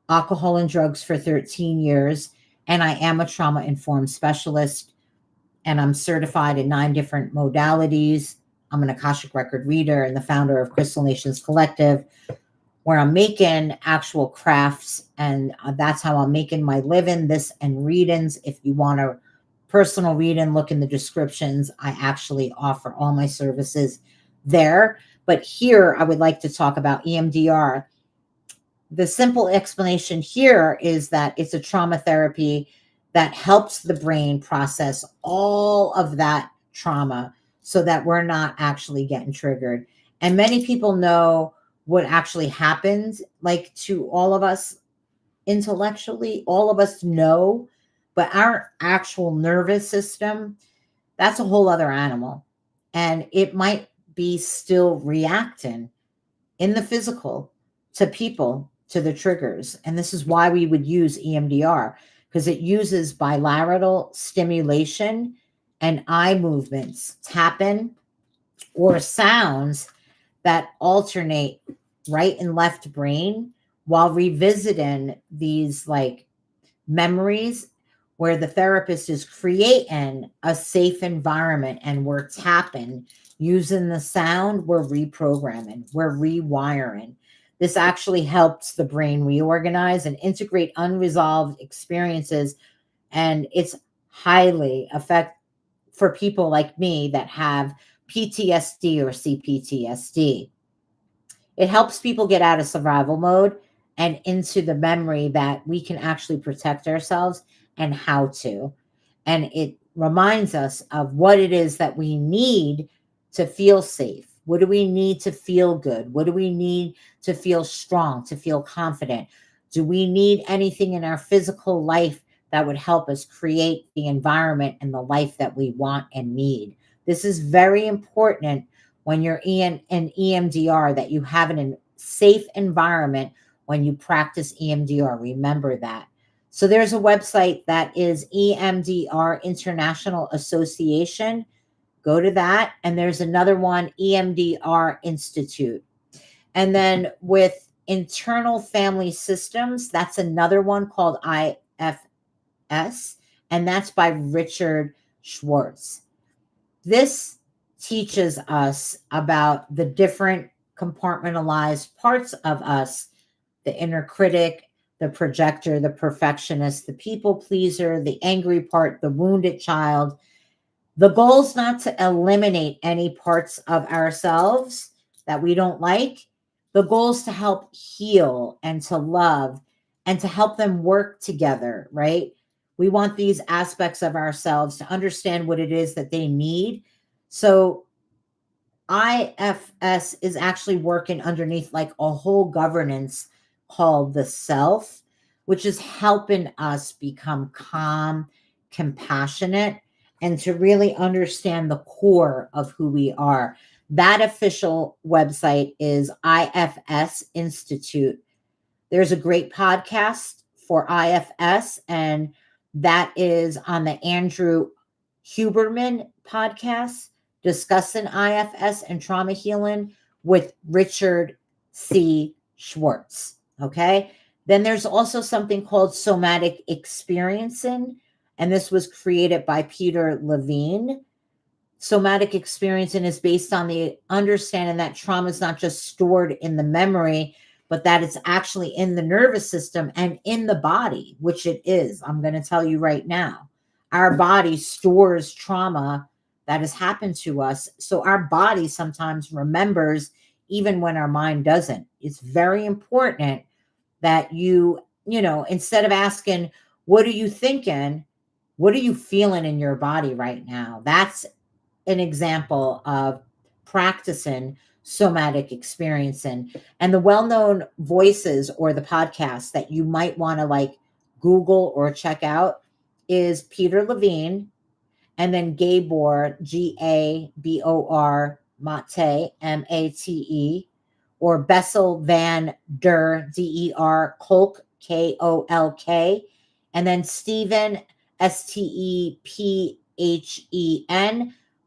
alcohol and drugs for 13 years, and I am a trauma-informed specialist, and I'm certified in 9 different modalities. I'm an Akashic record reader and the founder of Crystal Nations Collective. where I'm making actual crafts, and that's how I'm making my living. This and readings. If you want a personal reading, look in the descriptions. I actually offer all my services there. But here I would like to talk about EMDR. The simple explanation here is that it's a trauma therapy that helps the brain process all of that trauma so that we're not actually getting triggered. And many people know what actually happens, like to all of us intellectually, all of us know, but our actual nervous system, that's a whole other animal. And it might be still reacting in the physical to people, to the triggers. And this is why we would use EMDR, because it uses bilateral stimulation and eye movements, tapping, or sounds that alternate right and left brain while revisiting these like memories, where the therapist is creating a safe environment and we're tapping using the sound, we're reprogramming, we're rewiring. This actually helps the brain reorganize and integrate unresolved experiences. And it's highly effective for people like me that have PTSD or CPTSD. It helps people get out of survival mode and into the memory that we can actually protect ourselves and how to. And it reminds us of what it is that we need to feel safe. What do we need to feel good? What do we need to feel strong, to feel confident? Do we need anything in our physical life that would help us create the environment and the life that we want and need? This is very important when you're in an EMDR, that you have an safe environment when you practice EMDR. Remember that. So there's a website that is EMDR International Association. Go to that. And there's another one, EMDR Institute. And then with internal family systems, that's another one called IFS. And that's by Richard Schwartz. This teaches us about the different compartmentalized parts of us: the inner critic, the projector, the perfectionist, the people pleaser, the angry part, the wounded child. The goal is not to eliminate any parts of ourselves that we don't like. The goal is to help heal and to love and to help them work together, right? We want these aspects of ourselves to understand what it is that they need. So IFS is actually working underneath like a whole governance called the self, which is helping us become calm, compassionate, and to really understand the core of who we are. That official website is IFS Institute. There's a great podcast for IFS, and that is on the Andrew Huberman podcast, discussing IFS and trauma healing with Richard C. Schwartz. Okay. Then there's also something called somatic experiencing, and this was created by Peter Levine. Somatic experiencing is based on the understanding that trauma is not just stored in the memory, but that it's actually in the nervous system and in the body, which it is. I'm going to tell you right now. Our body stores trauma that has happened to us. So our body sometimes remembers even when our mind doesn't. It's very important that instead of asking, what are you thinking? What are you feeling in your body right now? That's an example of practicing somatic experiencing. And the well-known voices or the podcasts that you might want to like Google or check out is Peter Levine, and then Gabor, Gabor Mate, Mate, or Bessel van der Kolk, Kolk, and then Stephen, Stephen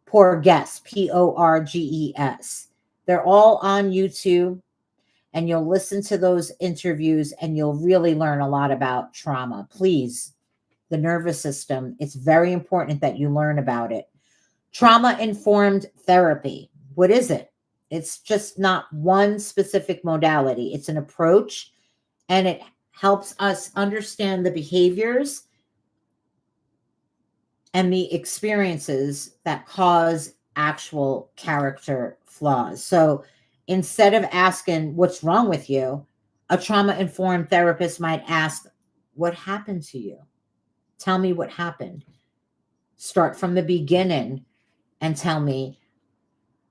Porges, Porges. They're all on YouTube, and you'll listen to those interviews and you'll really learn a lot about trauma. Please, the nervous system, it's very important that you learn about it. Trauma informed therapy. What is it? It's just not one specific modality. It's an approach, and it helps us understand the behaviors and the experiences that cause actual character flaws. So instead of asking, "What's wrong with you?" a trauma informed therapist might ask, "What happened to you? Tell me what happened. Start from the beginning and tell me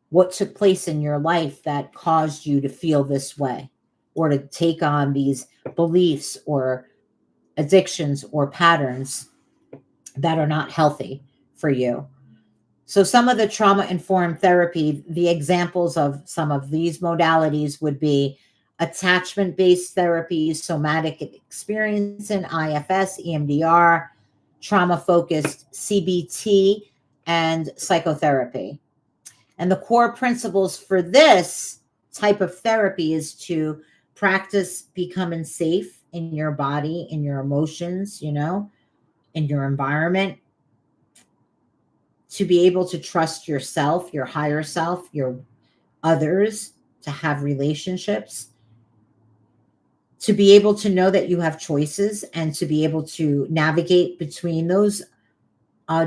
what took place in your life that caused you to feel this way or to take on these beliefs or addictions or patterns that are not healthy for you." So, some of the trauma informed therapy, the examples of some of these modalities would be attachment based therapies, somatic experiencing, IFS, EMDR, trauma focused CBT, and psychotherapy. And the core principles for this type of therapy is to practice becoming safe in your body, in your emotions, in your environment, to be able to trust yourself, your higher self, your others, to have relationships, to be able to know that you have choices and to be able to navigate between those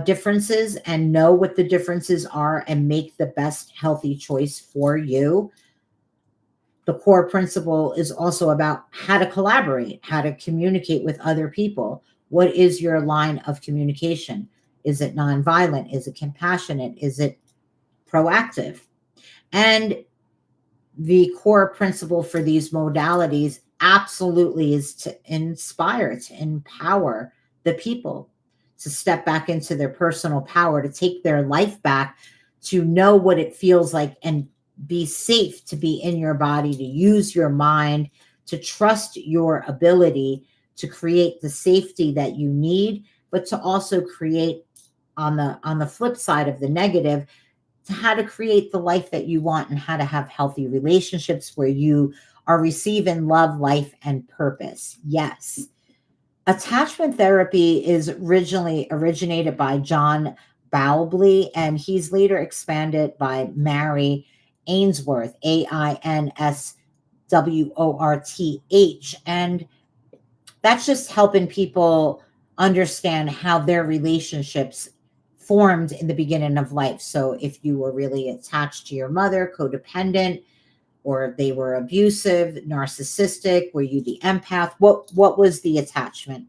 differences and know what the differences are and make the best healthy choice for you. The core principle is also about how to collaborate, how to communicate with other people. What is your line of communication? Is it nonviolent? Is it compassionate? Is it proactive? And the core principle for these modalities absolutely is to inspire, to empower the people to step back into their personal power, to take their life back, to know what it feels like and be safe to be in your body, to use your mind, to trust your ability to create the safety that you need, but to also create on the flip side of the negative, to how to create the life that you want and how to have healthy relationships where you are receiving love, life, and purpose. Yes. Attachment therapy is originally originated by John Bowlby, and he's later expanded by Mary Ainsworth, Ainsworth. And that's just helping people understand how their relationships formed in the beginning of life. So if you were really attached to your mother, codependent, or they were abusive, narcissistic, were you the empath? What was the attachment?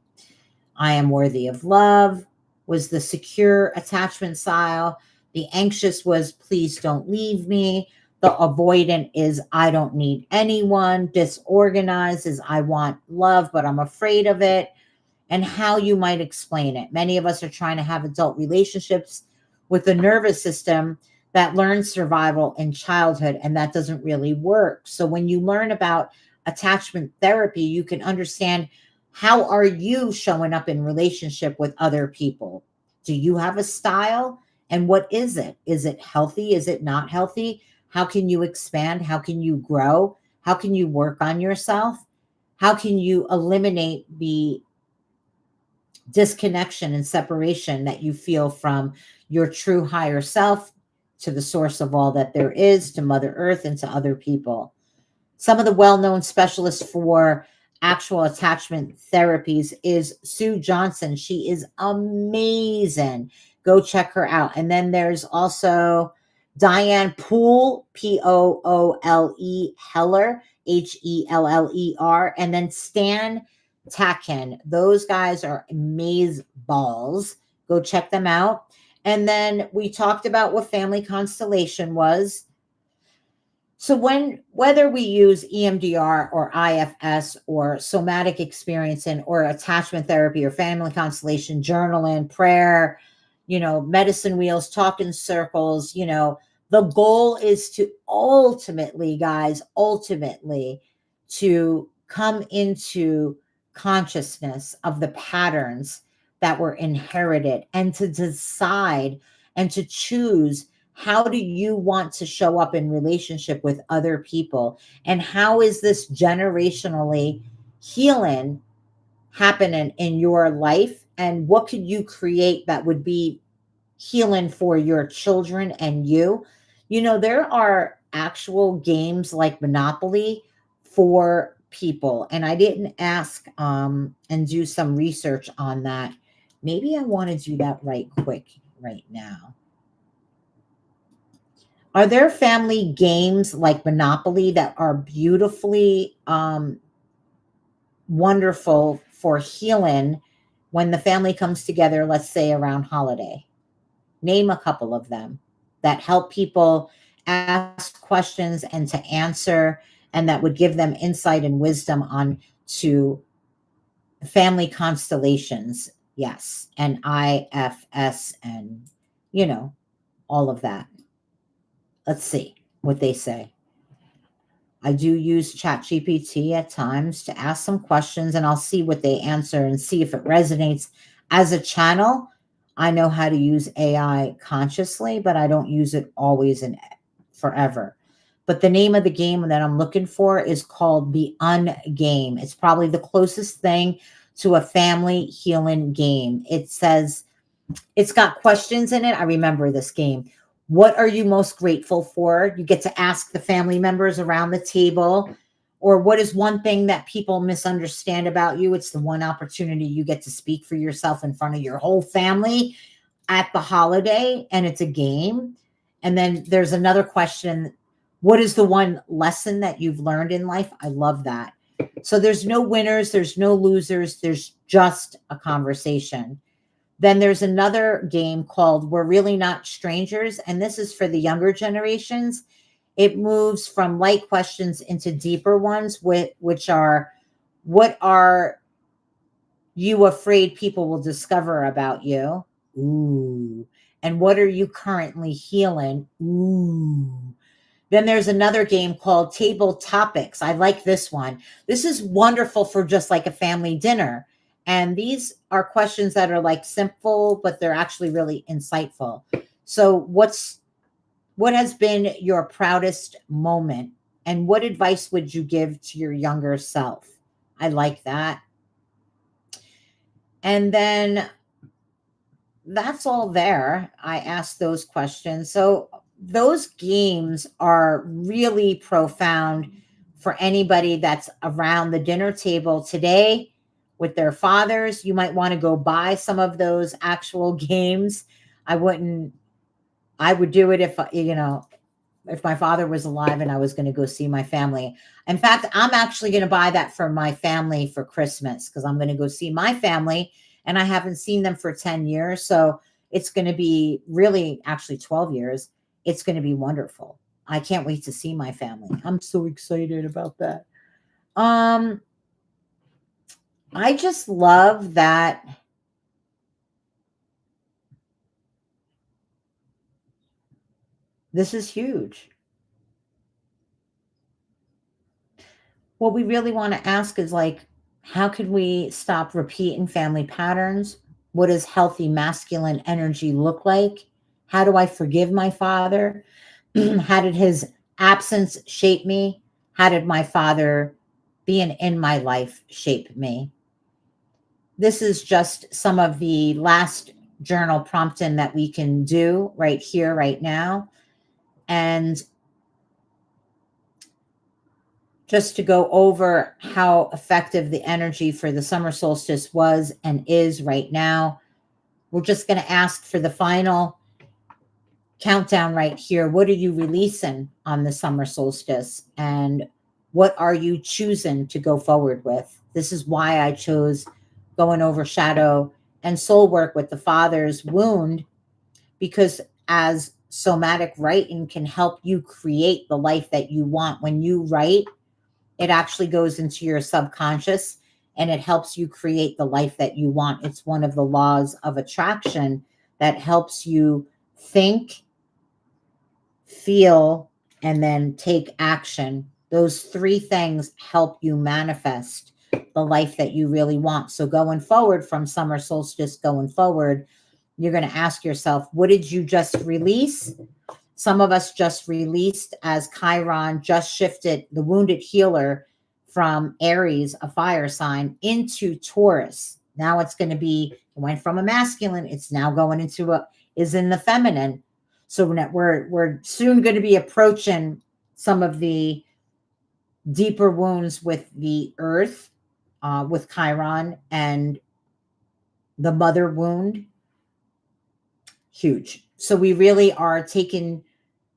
I am worthy of love was the secure attachment style. The anxious was please don't leave me. The avoidant is I don't need anyone. Disorganized is I want love, but I'm afraid of it. And how you might explain it. Many of us are trying to have adult relationships with the nervous system that learns survival in childhood, and that doesn't really work. So when you learn about attachment therapy, you can understand how are you showing up in relationship with other people. Do you have a style? And what is it? Is it healthy? Is it not healthy? How can you expand? How can you grow? How can you work on yourself? How can you eliminate the disconnection and separation that you feel from your true higher self, to the source of all that there is, to Mother Earth, and to other people? Some of the well-known specialists for actual attachment therapies is Sue Johnson. She is amazing. Go check her out. And then there's also Diane Poole, Poole Heller, Heller, and then Stan Tacken. Those guys are amaze balls. Go check them out. And then we talked about what family constellation was. So whether we use EMDR or IFS or somatic experiencing or attachment therapy or family constellation, journaling, prayer, medicine wheels, talking circles, the goal is to ultimately, guys, to come into consciousness of the patterns that were inherited and to decide and to choose how do you want to show up in relationship with other people, and how is this generationally healing happening in your life, and what could you create that would be healing for your children and you. There are actual games like Monopoly for people. And I didn't ask and do some research on that. Maybe I want to do that right quick right now. Are there family games like Monopoly that are beautifully wonderful for healing when the family comes together, let's say around holiday? Name a couple of them that help people ask questions and to answer, and that would give them insight and wisdom on to family constellations. Yes, and IFS and you know all of that. Let's see what they say. I do use ChatGPT at times to ask some questions, and I'll see what they answer and see if it resonates. As a channel, I know how to use AI consciously, but I don't use it always and forever. But the name of the game that I'm looking for is called the Ungame. It's probably the closest thing to a family healing game. It says, it's got questions in it. I remember this game. What are you most grateful for? You get to ask the family members around the table. Or what is one thing that people misunderstand about you? It's the one opportunity you get to speak for yourself in front of your whole family at the holiday, and it's a game. And then there's another question. What is the one lesson that you've learned in life? I love that. So there's no winners, there's no losers, there's just a conversation. Then there's another game called We're Really Not Strangers, and this is for the younger generations. It moves from light questions into deeper ones, which are, what are you afraid people will discover about you? Ooh. And what are you currently healing? Ooh. Then there's another game called Table Topics. I like this one. This is wonderful for just like a family dinner. And these are questions that are like simple, but they're actually really insightful. So what has been your proudest moment? And what advice would you give to your younger self? I like that. And then that's all there. I asked those questions. So those games are really profound for anybody that's around the dinner table today with their fathers. You might want to go buy some of those actual games. I wouldn't, I would do it if, if my father was alive and I was going to go see my family. In fact, I'm actually going to buy that for my family for Christmas because I'm going to go see my family and I haven't seen them for 10 years. So it's going to be really actually 12 years. It's going to be wonderful. I can't wait to see my family. I'm so excited about that. I just love that this is huge. What we really want to ask is like, how can we stop repeating family patterns? What does healthy masculine energy look like? How do I forgive my father? How did his absence shape me? How did my father being in my life shape me? This is just some of the last journal prompting that we can do right here, right now. And just to go over how effective the energy for the summer solstice was and is right now, we're just going to ask for the final countdown right here. What are you releasing on the summer solstice? And what are you choosing to go forward with? This is why I chose going over shadow and soul work with the father's wound, because as somatic writing can help you create the life that you want. When you write, it actually goes into your subconscious and it helps you create the life that you want. It's one of the laws of attraction that helps you think, feel, and then take action. Those three things help you manifest the life that you really want. So going forward from summer solstice going forward, you're going to ask yourself, what did you just release? Some of us just released as Chiron just shifted the wounded healer from Aries, a fire sign, into Taurus. Now it's going to be, it went from a masculine, it's now going into is in the feminine. So we're soon going to be approaching some of the deeper wounds with the earth, with Chiron, and the mother wound. Huge. So we really are taking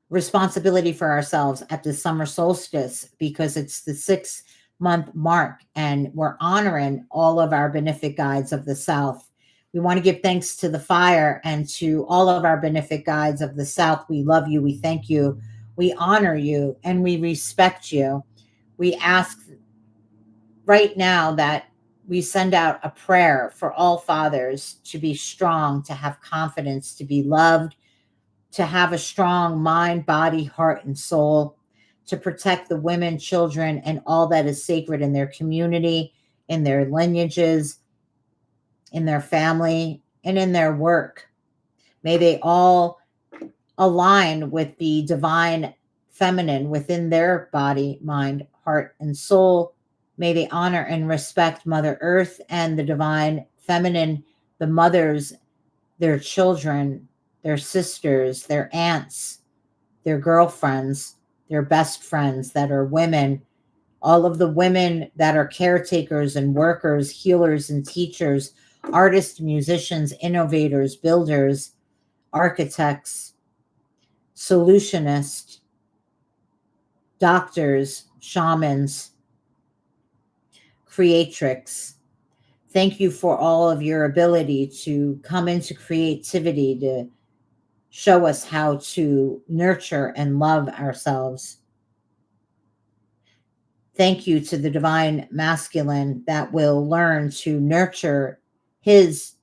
responsibility for ourselves at the summer solstice because it's the 6-month mark and we're honoring all of our benefic guides of the South. We want to give thanks to the fire and to all of our benefic guides of the South. We love you. We thank you. We honor you and we respect you. We ask right now that we send out a prayer for all fathers to be strong, to have confidence, to be loved, to have a strong mind, body, heart, and soul, to protect the women, children, and all that is sacred in their community, in their lineages, in their family, and in their work. May they all align with the divine feminine within their body, mind, heart, and soul. May they honor and respect Mother Earth and the divine feminine, the mothers, their children, their sisters, their aunts, their girlfriends, their best friends that are women, all of the women that are caretakers and workers, healers and teachers, artists, musicians, innovators, builders, architects, solutionists, doctors, shamans, creatrix. Thank you for all of your ability to come into creativity, to show us how to nurture and love ourselves. Thank you to the divine masculine that will learn to nurture his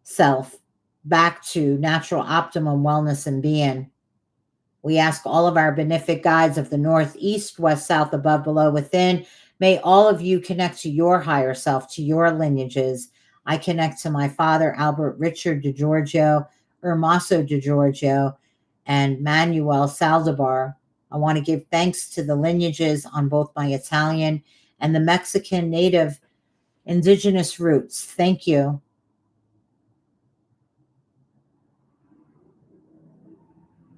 self back to natural optimum wellness and being. We ask all of our benefic guides of the north, east, west, south, above, below, within. May all of you connect to your higher self, to your lineages. I connect to my father, Albert Richard DiGiorgio, Ermaso DiGiorgio, and Manuel Saldivar. I want to give thanks to the lineages on both my Italian and the Mexican native indigenous roots. Thank you.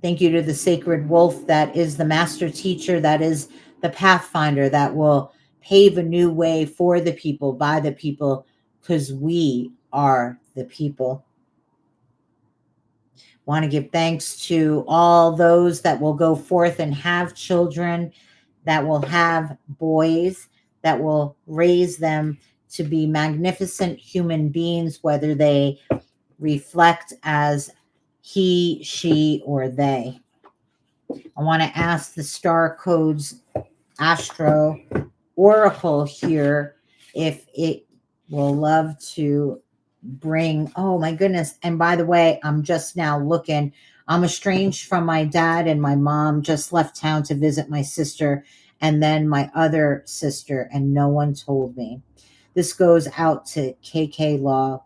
Thank you to the sacred wolf that is the master teacher, that is the pathfinder, that will pave a new way for the people, by the people, because we are the people. Want to give thanks to all those that will go forth and have children, that will have boys, that will raise them to be magnificent human beings, whether they reflect as he, she, or they. I want to ask the Star Codes Astro Oracle here if it will love to bring, oh my goodness. And by the way, I'm just now looking. I'm estranged from my dad, and my mom just left town to visit my sister and then my other sister, and no one told me. This goes out to KK Law.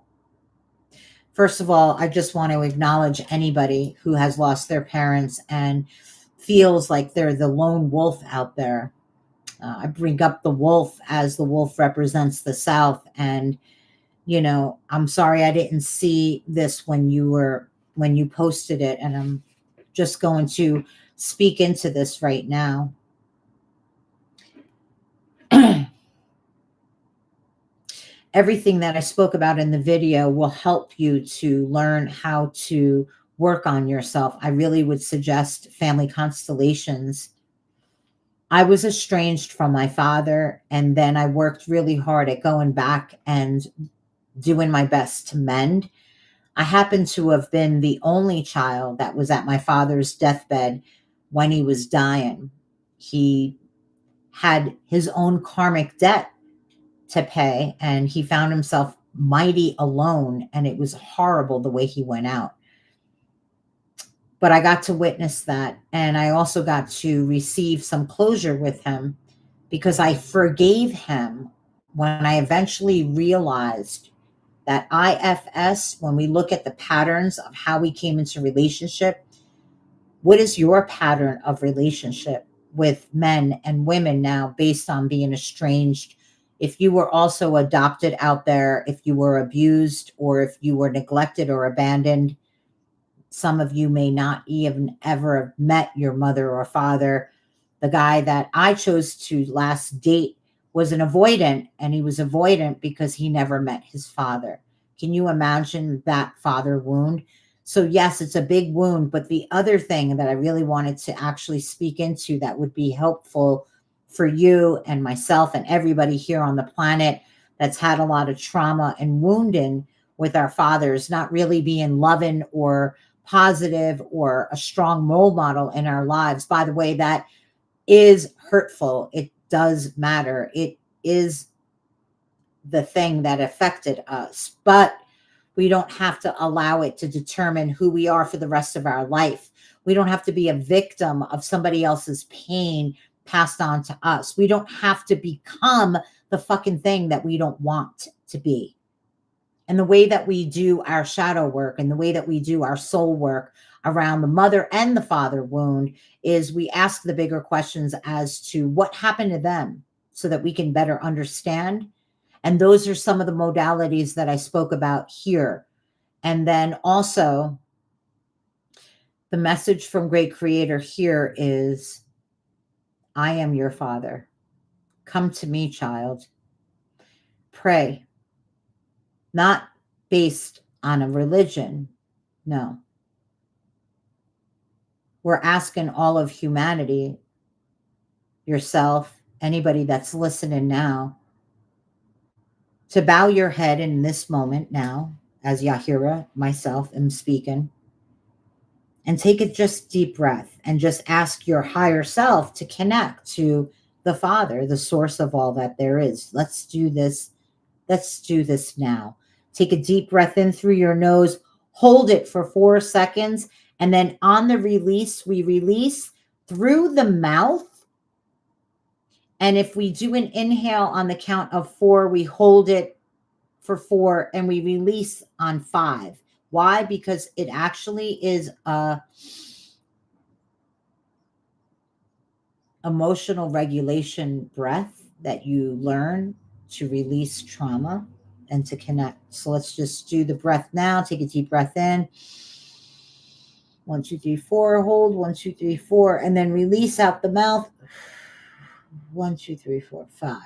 First of all, I just want to acknowledge anybody who has lost their parents and feels like they're the lone wolf out there. I bring up the wolf as the wolf represents the South. And, you know, I'm sorry I didn't see this when you posted it. And I'm just going to speak into this right now. Everything that I spoke about in the video will help you to learn how to work on yourself. I really would suggest family constellations. I was estranged from my father, and then I worked really hard at going back and doing my best to mend. I happen to have been the only child that was at my father's deathbed when he was dying. He had his own karmic debt to pay, and he found himself mighty alone, and it was horrible the way he went out. But I got to witness that, and I also got to receive some closure with him because I forgave him when I eventually realized that IFS, when we look at the patterns of how we came into relationship, what is your pattern of relationship with men and women now based on being estranged? If you were also adopted out there, if you were abused, or if you were neglected or abandoned, some of you may not even ever have met your mother or father. The guy that I chose to last date was an avoidant, and he was avoidant because he never met his father. Can you imagine that father wound? So, yes, it's a big wound. But the other thing that I really wanted to actually speak into that would be helpful for you and myself and everybody here on the planet that's had a lot of trauma and wounding with our fathers not really being loving or positive or a strong role model in our lives. By the way, that is hurtful. It does matter. It is the thing that affected us, but we don't have to allow it to determine who we are for the rest of our life. We don't have to be a victim of somebody else's pain passed on to us. We don't have to become the fucking thing that we don't want to be. And the way that we do our shadow work and the way that we do our soul work around the mother and the father wound is we ask the bigger questions as to what happened to them so that we can better understand. And those are some of the modalities that I spoke about here. And then also, the message from Great Creator here is, I am your father. Come to me, child. Pray. Not based on a religion. No. We're asking all of humanity, yourself, anybody that's listening now, to bow your head in this moment now, as Yahira, myself, am speaking, and take a just deep breath and just ask your higher self to connect to the Father, the source of all that there is. Let's do this. Let's do this now. Take a deep breath in through your nose, hold it for 4 seconds, and then on the release, we release through the mouth. And if we do an inhale on the count of 4, we hold it for 4 and we release on 5. Why? Because it actually is a emotional regulation breath that you learn to release trauma and to connect. So let's just do the breath now. Take a deep breath in. 1, 2, 3, 4. Hold. 1, 2, 3, 4. And then release out the mouth. 1, 2, 3, 4, 5.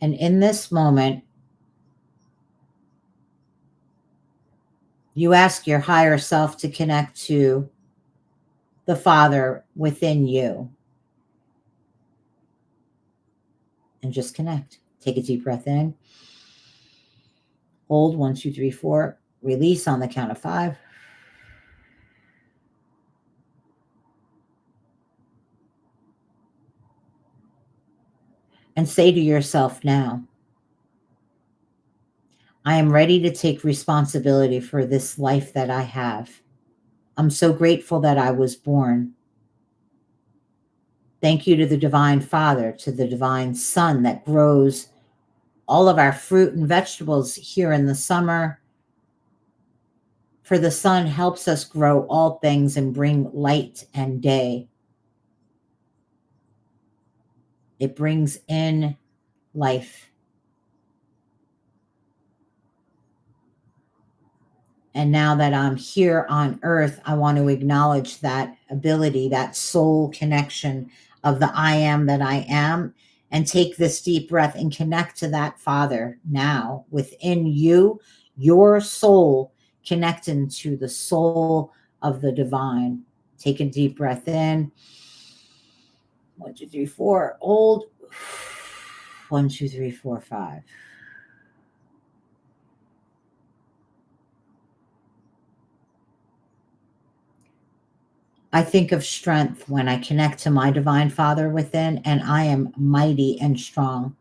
And in this moment, you ask your higher self to connect to the Father within you. And just connect. Take a deep breath in. Hold. 1, 2, 3, 4. Release on the count of 5. And say to yourself now, I am ready to take responsibility for this life that I have. I'm so grateful that I was born. Thank you to the Divine Father, to the Divine Sun that grows all of our fruit and vegetables here in the summer. For the sun helps us grow all things and bring light and day. It brings in life. And now that I'm here on earth, I want to acknowledge that ability, that soul connection of the I am that I am, and take this deep breath and connect to that Father now within you, your soul connecting to the soul of the divine. Take a deep breath in. 1, 2, 3, 4. Hold. 1, 2, 3, 4, 5. I think of strength when I connect to my Divine Father within, and I am mighty and strong.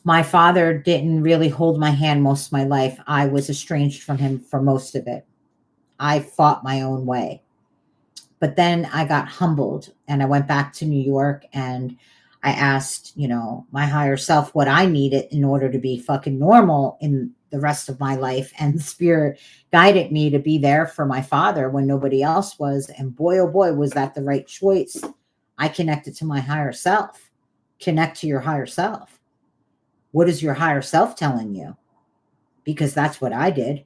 My father didn't really hold my hand most of my life. I was estranged from him for most of it. I fought my own way. But then I got humbled and I went back to New York and I asked, my higher self what I needed in order to be fucking normal in the rest of my life. And the spirit guided me to be there for my father when nobody else was. And boy, oh boy, was that the right choice. I connected to my higher self. Connect to your higher self. What is your higher self telling you? Because that's what I did.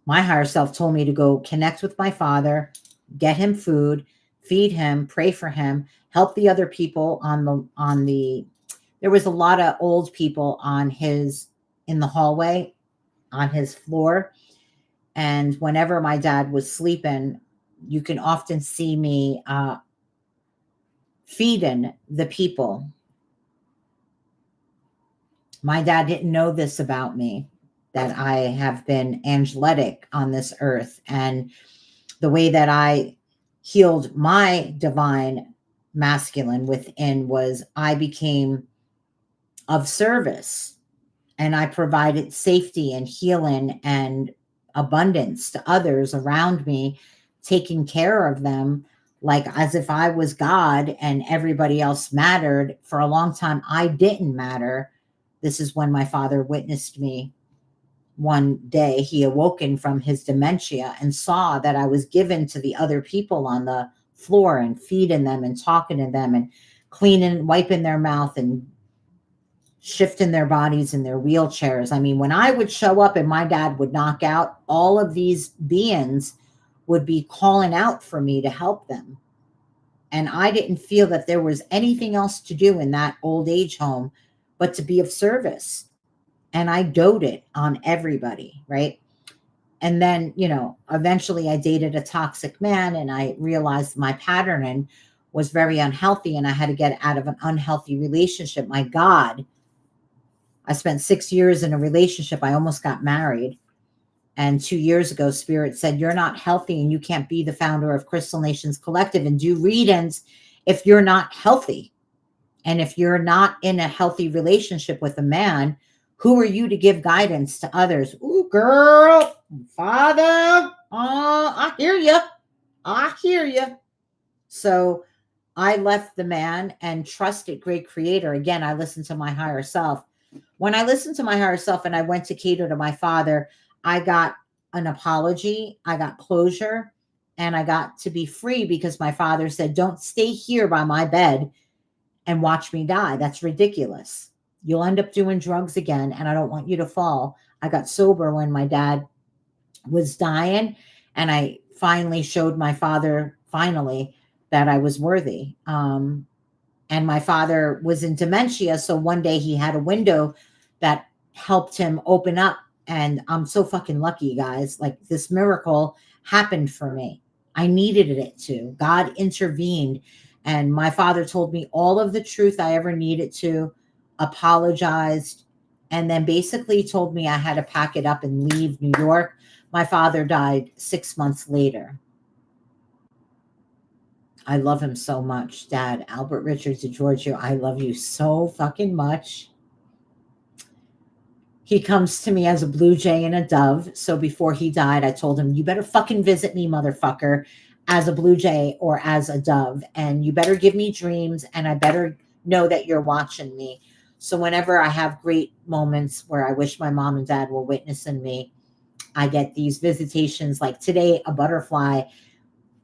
My higher self told me to go connect with my father, get him food, feed him, pray for him, help the other people there was a lot of old people in the hallway on his floor. And whenever my dad was sleeping, you can often see me feeding the people. My dad didn't know this about me, that I have been angelic on this earth. And the way that I healed my divine masculine within was I became of service, and I provided safety and healing and abundance to others around me, taking care of them like as if I was God and everybody else mattered. For a long time, I didn't matter. This is when my father witnessed me. One day he awoken from his dementia and saw that I was given to the other people on the floor and feeding them and talking to them and cleaning, wiping their mouth and shifting their bodies in their wheelchairs. I mean, when I would show up and my dad would knock out, all of these beings would be calling out for me to help them. And I didn't feel that there was anything else to do in that old age home but to be of service. And I doted on everybody, right? And then, eventually I dated a toxic man and I realized my patterning was very unhealthy and I had to get out of an unhealthy relationship. My God, I spent 6 years in a relationship. I almost got married. And 2 years ago, Spirit said, you're not healthy and you can't be the founder of Constellations Collective and do readings if you're not healthy. And if you're not in a healthy relationship with a man, who are you to give guidance to others? Ooh, girl, father, I hear you. I hear you. So I left the man and trusted great creator. Again, I listened to my higher self. When I listened to my higher self and I went to cater to my father, I got an apology, I got closure, and I got to be free because my father said, don't stay here by my bed and watch me die. That's ridiculous. You'll end up doing drugs again, and I don't want you to fall. I got sober when my dad was dying, and I finally showed my father, that I was worthy. And my father was in dementia, so one day he had a window that helped him open up, and I'm so fucking lucky, guys. Like, this miracle happened for me. I needed it to. God intervened. And my father told me all of the truth I ever needed to, apologized, and then basically told me I had to pack it up and leave New York. My father died 6 months later. I love him so much, Dad. Albert Richards DeGiorgio, I love you so fucking much. He comes to me as a blue jay and a dove. So before he died, I told him, you better fucking visit me, motherfucker, as a blue jay or as a dove. And you better give me dreams and I better know that you're watching me. So whenever I have great moments where I wish my mom and dad were witnessing me, I get these visitations. Like today, a butterfly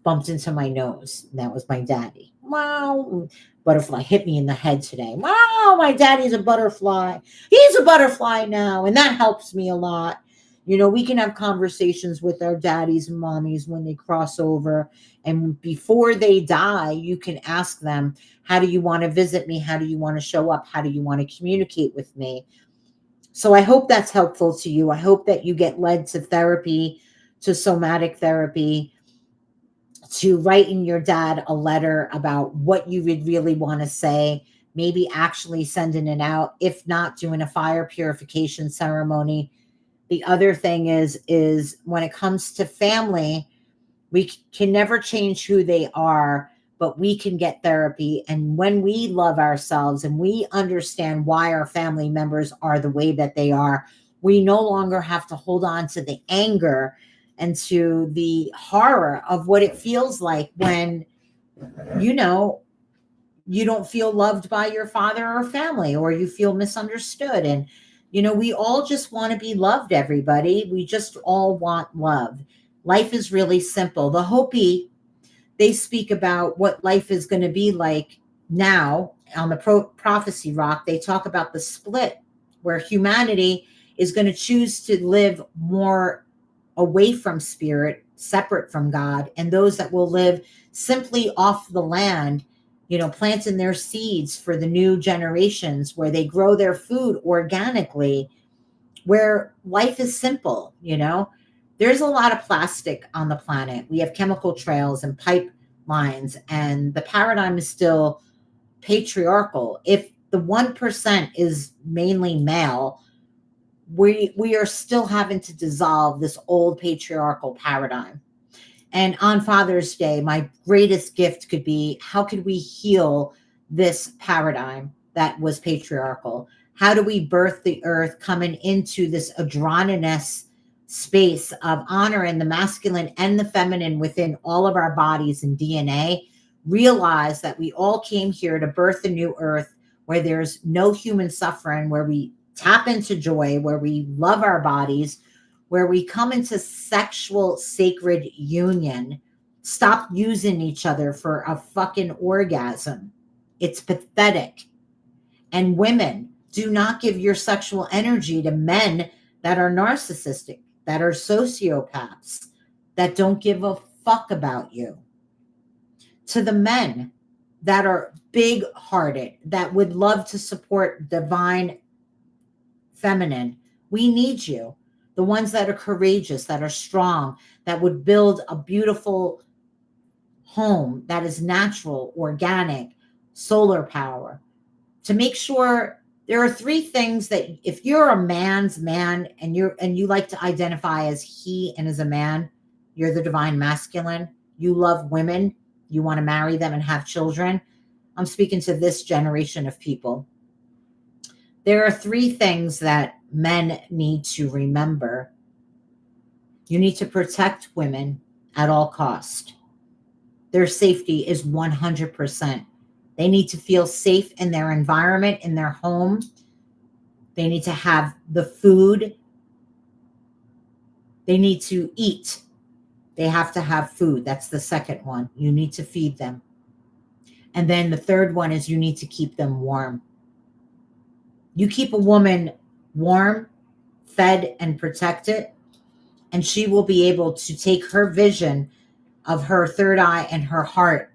bumped into my nose. And that was my daddy. Wow. Butterfly hit me in the head today. Wow, my daddy's a butterfly. He's a butterfly now. And that helps me a lot. We can have conversations with our daddies and mommies when they cross over. And before they die, you can ask them, how do you want to visit me? How do you want to show up? How do you want to communicate with me? So I hope that's helpful to you. I hope that you get led to therapy, to somatic therapy, to writing your dad a letter about what you would really want to say, maybe actually sending it out, if not doing a fire purification ceremony. The other thing is when it comes to family, we can never change who they are, but we can get therapy. And when we love ourselves and we understand why our family members are the way that they are, we no longer have to hold on to the anger and to the horror of what it feels like when, you don't feel loved by your father or family, or you feel misunderstood. And, we all just want to be loved, everybody. We just all want love. Life is really simple. The Hopi, they speak about what life is going to be like now on the prophecy rock. They talk about the split where humanity is going to choose to live more away from spirit separate from God, and those that will live simply off the land, planting their seeds for the new generations where they grow their food organically, where life is simple. There's a lot of plastic on the planet. We have chemical trails and pipelines, and the paradigm is still patriarchal. If the 1% is mainly male, we are still having to dissolve this old patriarchal paradigm. And on Father's Day, my greatest gift could be, how could we heal this paradigm that was patriarchal? How do we birth the earth coming into this androgynous space of honoring the masculine and the feminine within all of our bodies and DNA? Realize that we all came here to birth a new earth where there's no human suffering, where we tap into joy, where we love our bodies, where we come into sexual sacred union. Stop using each other for a fucking orgasm. It's pathetic. And women, do not give your sexual energy to men that are narcissistic, that are sociopaths, that don't give a fuck about you. To the men that are big-hearted, that would love to support divine feminine, we need you. The ones that are courageous, that are strong, that would build a beautiful home that is natural, organic, solar power. To make sure, there are 3 things that if you're a man's man and you like to identify as he and as a man, you're the divine masculine. You love women. You want to marry them and have children. I'm speaking to this generation of people. There are 3 things that men need to remember. You need to protect women at all cost. Their safety is 100%. They need to feel safe in their environment, in their home. They need to have the food. They need to eat. They have to have food. That's the second one. You need to feed them. And then the third one is you need to keep them warm. You keep a woman warm, fed, and protected, and she will be able to take her vision of her third eye and her heart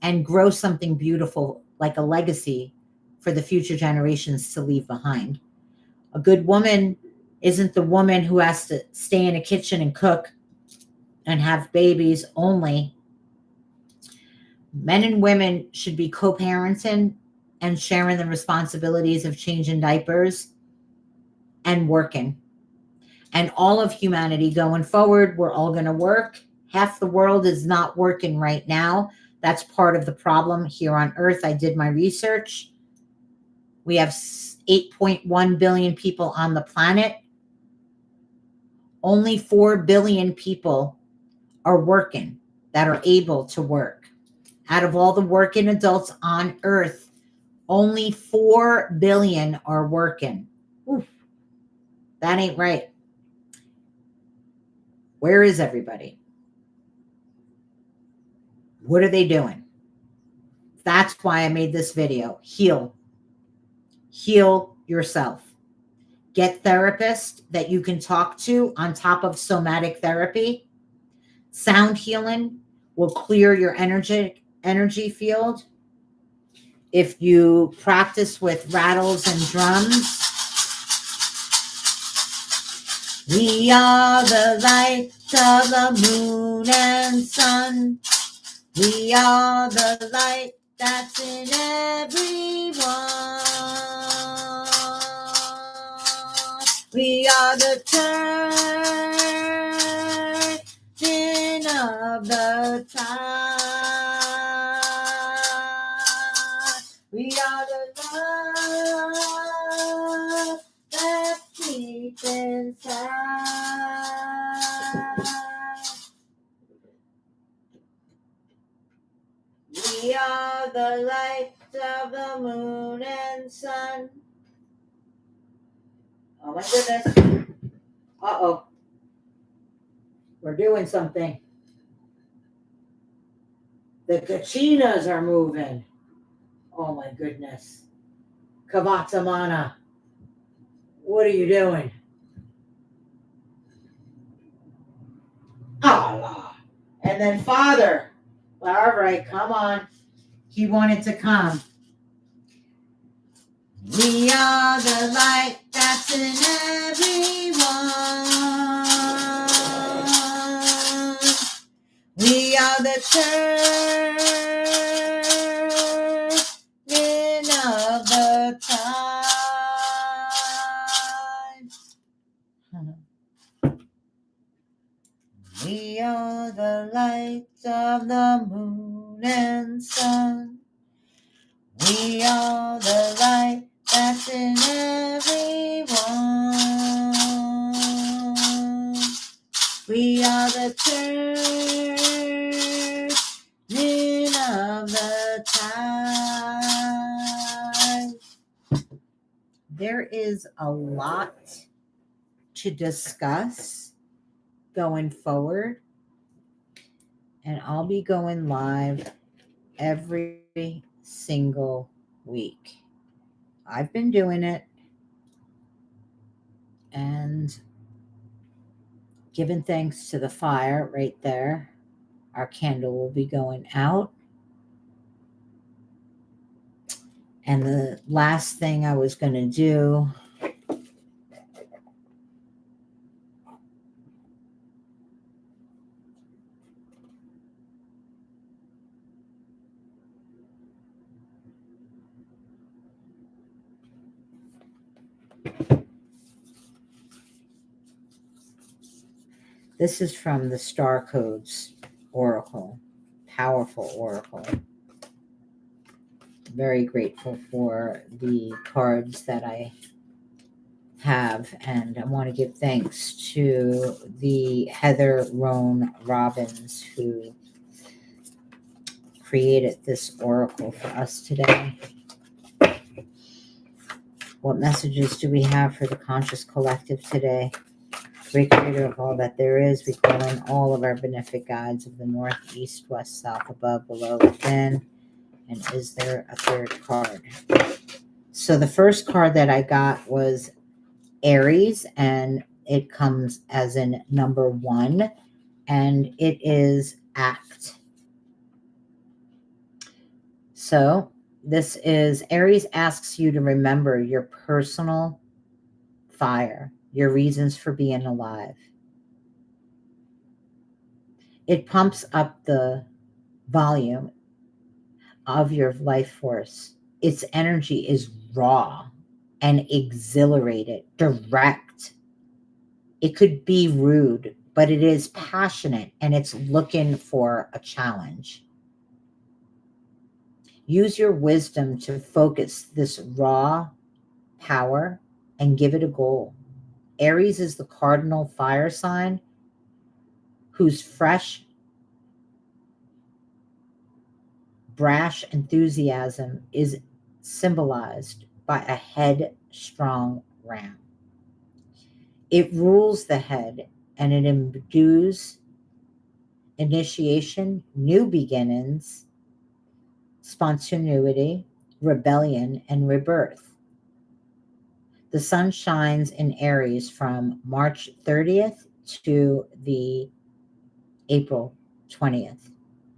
and grow something beautiful, like a legacy for the future generations to leave behind. A good woman isn't the woman who has to stay in a kitchen and cook and have babies only. Men and women should be co-parenting and sharing the responsibilities of changing diapers and working. And all of humanity going forward, we're all going to work. Half the world is not working right now. That's part of the problem here on Earth. I did my research. We have 8.1 billion people on the planet. Only 4 billion people are working, that are able to work. Out of all the working adults on Earth, only 4 billion are working. Oof, that ain't right. Where is everybody? What are they doing? That's why I made this video. Heal. Heal yourself. Get therapists that you can talk to on top of somatic therapy. Sound healing will clear your energy field. If you practice with rattles and drums, we are the light of the moon and sun. We are the light that's in everyone. We are the turning of the tide. We are the love that's deep inside. We are the light of the moon and sun. Oh my goodness. Uh-oh. We're doing something. The kachinas are moving. Oh my goodness. Kavatamana. What are you doing? Allah. And then Father, all right, come on. He wanted to come. We are the light that's in everyone. We are the turning of the tide. We are the lights of the moon and sun. We are the light that's in everyone. We are the turning of the tide. There is a lot to discuss going forward, and I'll be going live every single week. I've been doing it and giving thanks to the fire right there. Our candle will be going out. And the last thing I was going to do this is from the Star Codes Oracle, powerful Oracle. Very grateful for the cards that I have, and I want to give thanks to the Heather Roan Robbins who created this oracle for us today. What messages do we have for the conscious collective today? Great creator of all that there is, we call in all of our benefic guides of the north, east, west, south, above, below, within. And is there a third card? So the first card that I got was Aries, and it comes as in number 1, and it is act. So this is Aries asks you to remember your personal fire, your reasons for being alive. It pumps up the volume of your life force. Its energy is raw and exhilarated, direct. It could be rude, but it is passionate and it's looking for a challenge. Use your wisdom to focus this raw power and give it a goal. Aries is the cardinal fire sign whose fresh, brash enthusiasm is symbolized by a headstrong ram. It rules the head and it imbues initiation, new beginnings, spontaneity, rebellion, and rebirth. The sun shines in Aries from March 30th to the April 20th.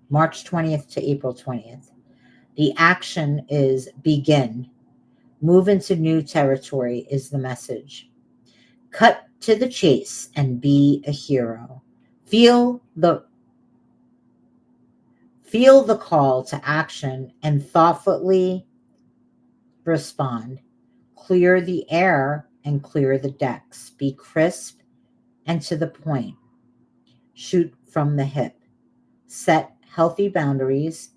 March 20th to April 20th. The action is begin. Move into new territory is the message. Cut to the chase and be a hero. Feel the call to action and thoughtfully respond. Clear the air and clear the decks. Be crisp and to the point. Shoot from the hip. Set healthy boundaries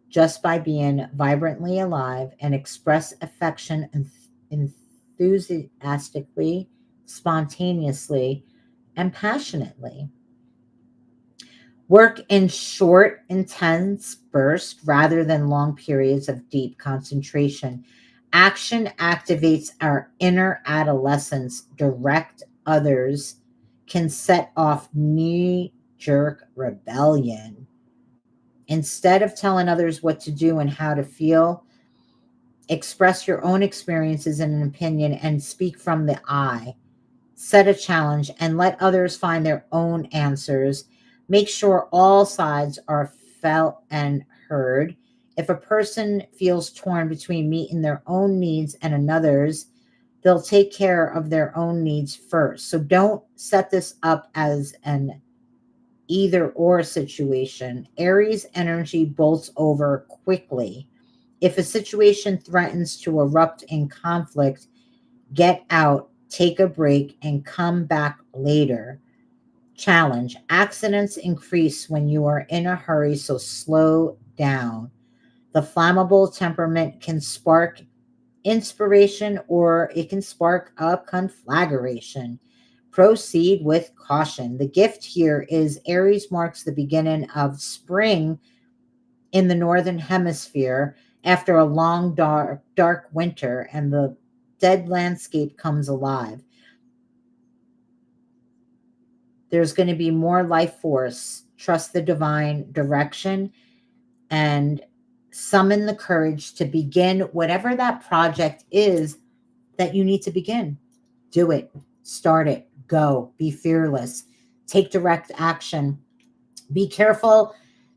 just by being vibrantly alive and express affection enthusiastically, spontaneously, and passionately. Work in short, intense bursts rather than long periods of deep concentration. Action activates our inner adolescence. Direct others can set off knee-jerk rebellion. Instead of telling others what to do and how to feel, express your own experiences and an opinion and speak from the I. Set a challenge and let others find their own answers. Make sure all sides are felt and heard. If a person feels torn between meeting their own needs and another's, they'll take care of their own needs first. So don't set this up as an either or situation. Aries energy bolts over quickly. If a situation threatens to erupt in conflict, get out, take a break, and come back later. Challenge. Accidents increase when you are in a hurry, so slow down. The flammable temperament can spark inspiration or it can spark a conflagration. Proceed with caution. The gift here is Aries marks the beginning of spring in the northern hemisphere after a long dark winter, and the dead landscape comes alive. There's going to be more life force. Trust the divine direction and summon the courage to begin whatever that project is that you need to begin. Do it, start it, go, be fearless, take direct action. Be careful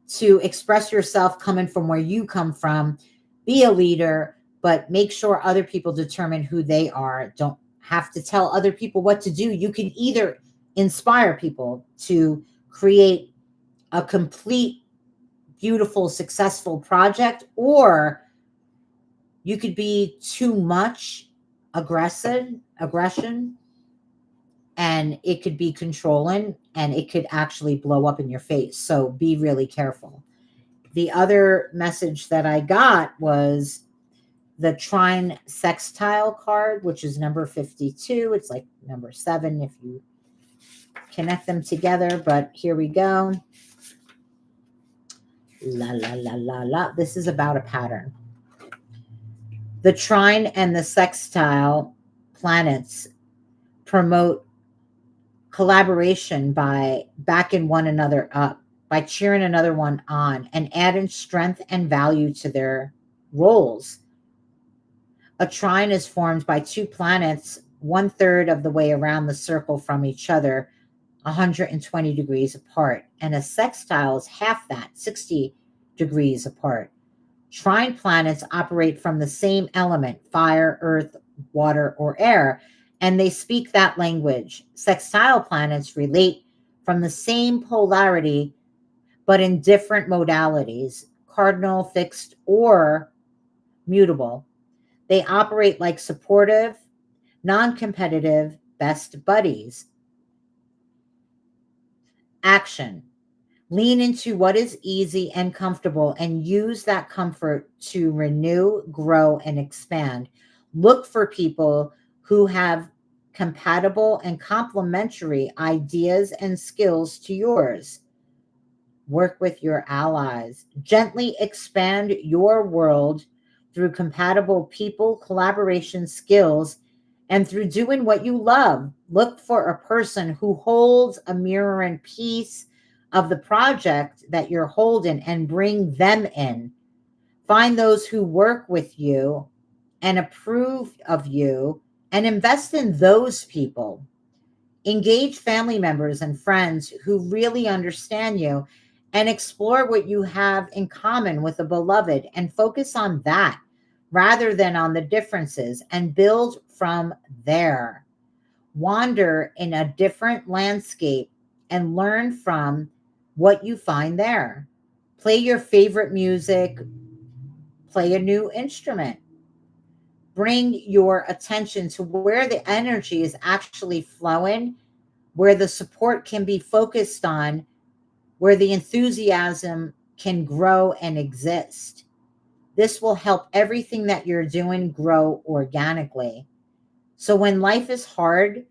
to express yourself coming from where you come from. Be a leader, but make sure other people determine who they are. Don't have to tell other people what to do. You can either inspire people to create a complete, beautiful, successful project, or you could be too much aggression, and it could be controlling and it could actually blow up in your face. So be really careful. The other message that I got was the trine sextile card, which is number 52. It's like number 7 if you connect them together, but here we go. La la la la la. This is about a pattern. The trine and the sextile planets promote collaboration by backing one another up, by cheering another one on, and adding strength and value to their roles. A trine is formed by two planets 1/3 of the way around the circle from each other, 120 degrees apart, and a sextile is half that, 60 degrees apart. Trine planets operate from the same element, fire, earth, water, or air, and they speak that language. Sextile planets relate from the same polarity, but in different modalities, cardinal, fixed, or mutable. They operate like supportive, non competitive best buddies. Action. Lean into what is easy and comfortable and use that comfort to renew, grow, and expand. Look for people who have compatible and complementary ideas and skills to yours. Work with your allies. Gently expand your world through compatible people, collaboration skills, and through doing what you love. Look for a person who holds a mirror and piece of the project that you're holding and bring them in. Find those who work with you and approve of you and invest in those people. Engage family members and friends who really understand you and explore what you have in common with a beloved and focus on that rather than on the differences and build from there. Wander in a different landscape and learn from what you find there. Play your favorite music, play a new instrument. Bring your attention to where the energy is actually flowing, where the support can be focused on, where the enthusiasm can grow and exist. This will help everything that you're doing grow organically. So when life is hard,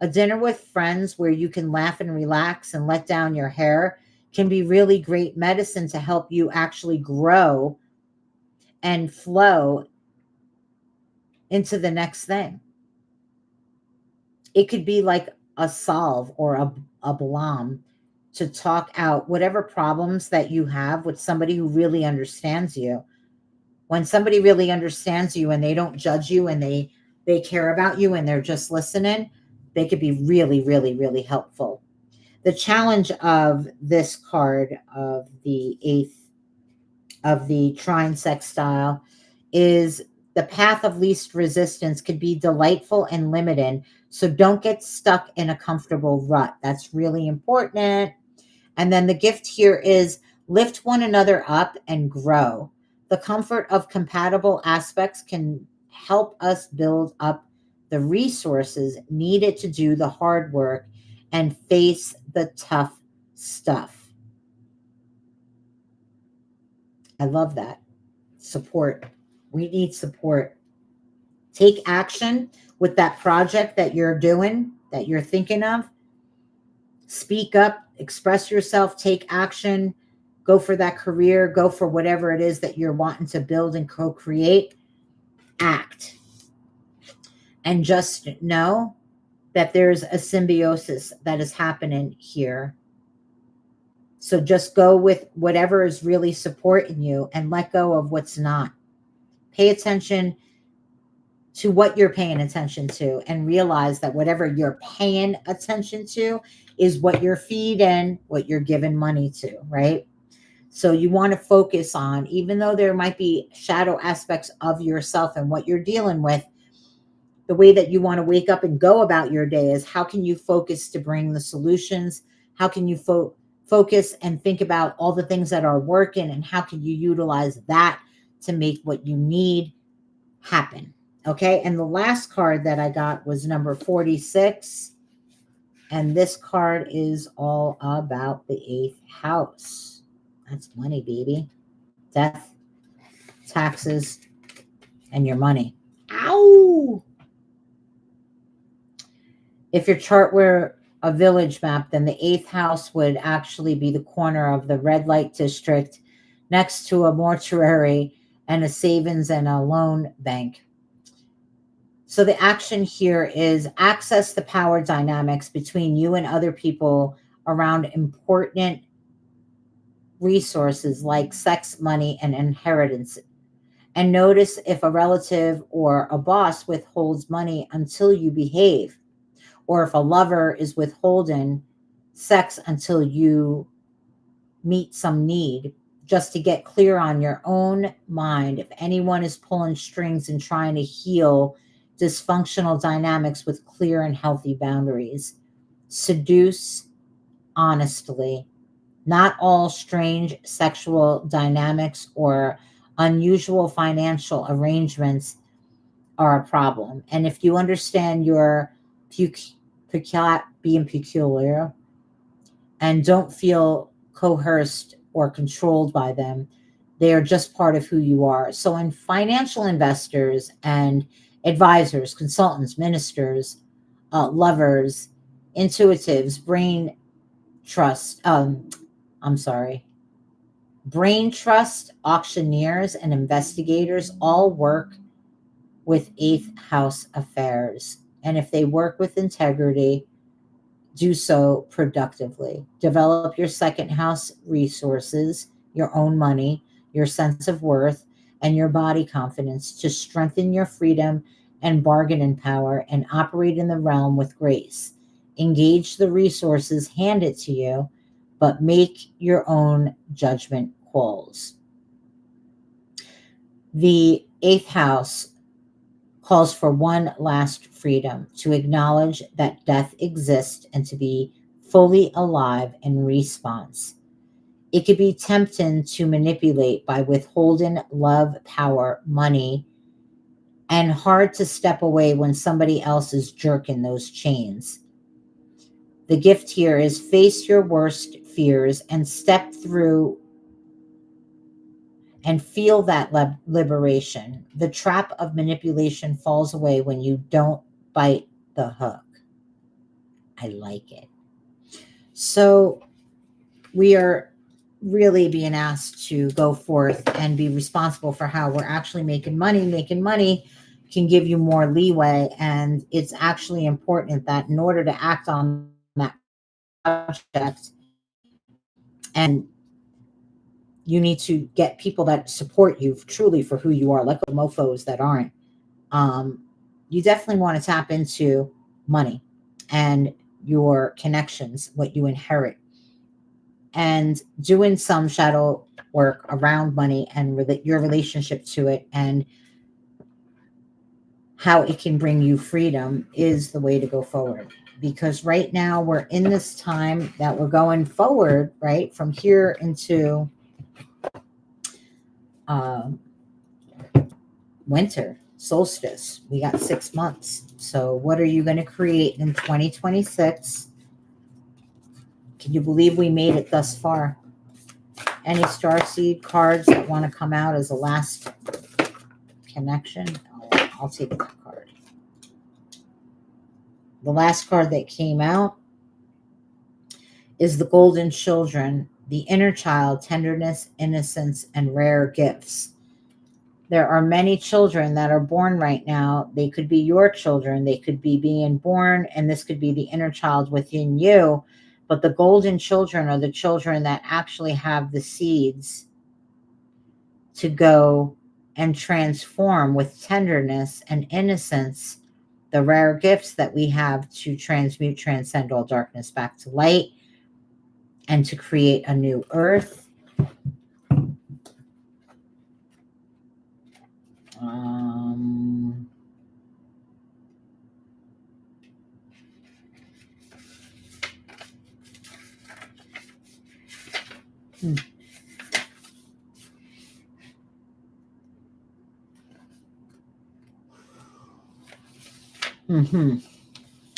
a dinner with friends where you can laugh and relax and let down your hair can be really great medicine to help you actually grow and flow into the next thing. It could be like a solve or a balm to talk out whatever problems that you have with somebody who really understands you. When somebody really understands you and they don't judge you and they care about you and they're just listening, they could be really, really, really helpful. The challenge of this card of the eighth of the trine sextile is the path of least resistance could be delightful and limited. So don't get stuck in a comfortable rut. That's really important. And then the gift here is lift one another up and grow. The comfort of compatible aspects can help us build up the resources needed to do the hard work and face the tough stuff. I love that. Support. We need support. Take action with that project that you're doing, that you're thinking of. Speak up, express yourself, take action, go for that career, go for whatever it is that you're wanting to build and co-create. Act. And just know that there's a symbiosis that is happening here. So just go with whatever is really supporting you and let go of what's not. Pay attention to what you're paying attention to and realize that whatever you're paying attention to is what you're feeding, what you're giving money to, right? So you want to focus on, even though there might be shadow aspects of yourself and what you're dealing with, the way that you want to wake up and go about your day is how can you focus to bring the solutions? How can you focus and think about all the things that are working, and how can you utilize that to make what you need happen? Okay. And the last card that I got was number 46. And this card is all about the eighth house. That's money, baby. Death, taxes, and your money. Ow! If your chart were a village map, then the eighth house would actually be the corner of the red light district next to a mortuary and a savings and a loan bank. So the action here is access the power dynamics between you and other people around important resources like sex, money, and inheritance. And notice if a relative or a boss withholds money until you behave, or if a lover is withholding sex until you meet some need, just to get clear on your own mind. If anyone is pulling strings and trying to heal dysfunctional dynamics with clear and healthy boundaries, seduce honestly. Not all strange sexual dynamics or unusual financial arrangements are a problem. And if you understand your being peculiar and don't feel coerced or controlled by them, they are just part of who you are. So in financial investors and advisors, consultants, ministers, lovers, intuitives, brain trust, auctioneers, and investigators all work with eighth house affairs. And if they work with integrity, do so productively. Develop your second house resources, your own money, your sense of worth, and your body confidence to strengthen your freedom and bargaining power and operate in the realm with grace. Engage the resources handed to you, but make your own judgment calls. The eighth house calls for one last freedom, to acknowledge that death exists and to be fully alive in response. It could be tempting to manipulate by withholding love, power, money, and hard to step away when somebody else is jerking those chains. The gift here is face your worst fears and step through and feel that liberation. The trap of manipulation falls away when you don't bite the hook. I like it. So we are really being asked to go forth and be responsible for how we're actually making money. Making money can give you more leeway, and it's actually important that in order to act on that project, and you need to get people that support you truly for who you are, like the mofos that aren't. You definitely want to tap into money, and your connections, what you inherit, and doing some shadow work around money and your relationship to it and how it can bring you freedom is the way to go forward. Because right now we're in this time that we're going forward, right, from here into uh, winter solstice. We got 6 months. So what are you going to create in 2026? Can you believe we made it thus far? Any starseed cards that want to come out as a last connection? I'll take that card. The last card that came out is the Golden Children, the inner child, tenderness, innocence, and rare gifts. There are many children that are born right now. They could be your children. They could be being born, and this could be the inner child within you. But the golden children are the children that actually have the seeds to go and transform with tenderness and innocence the rare gifts that we have to transmute, transcend all darkness back to light and to create a new earth.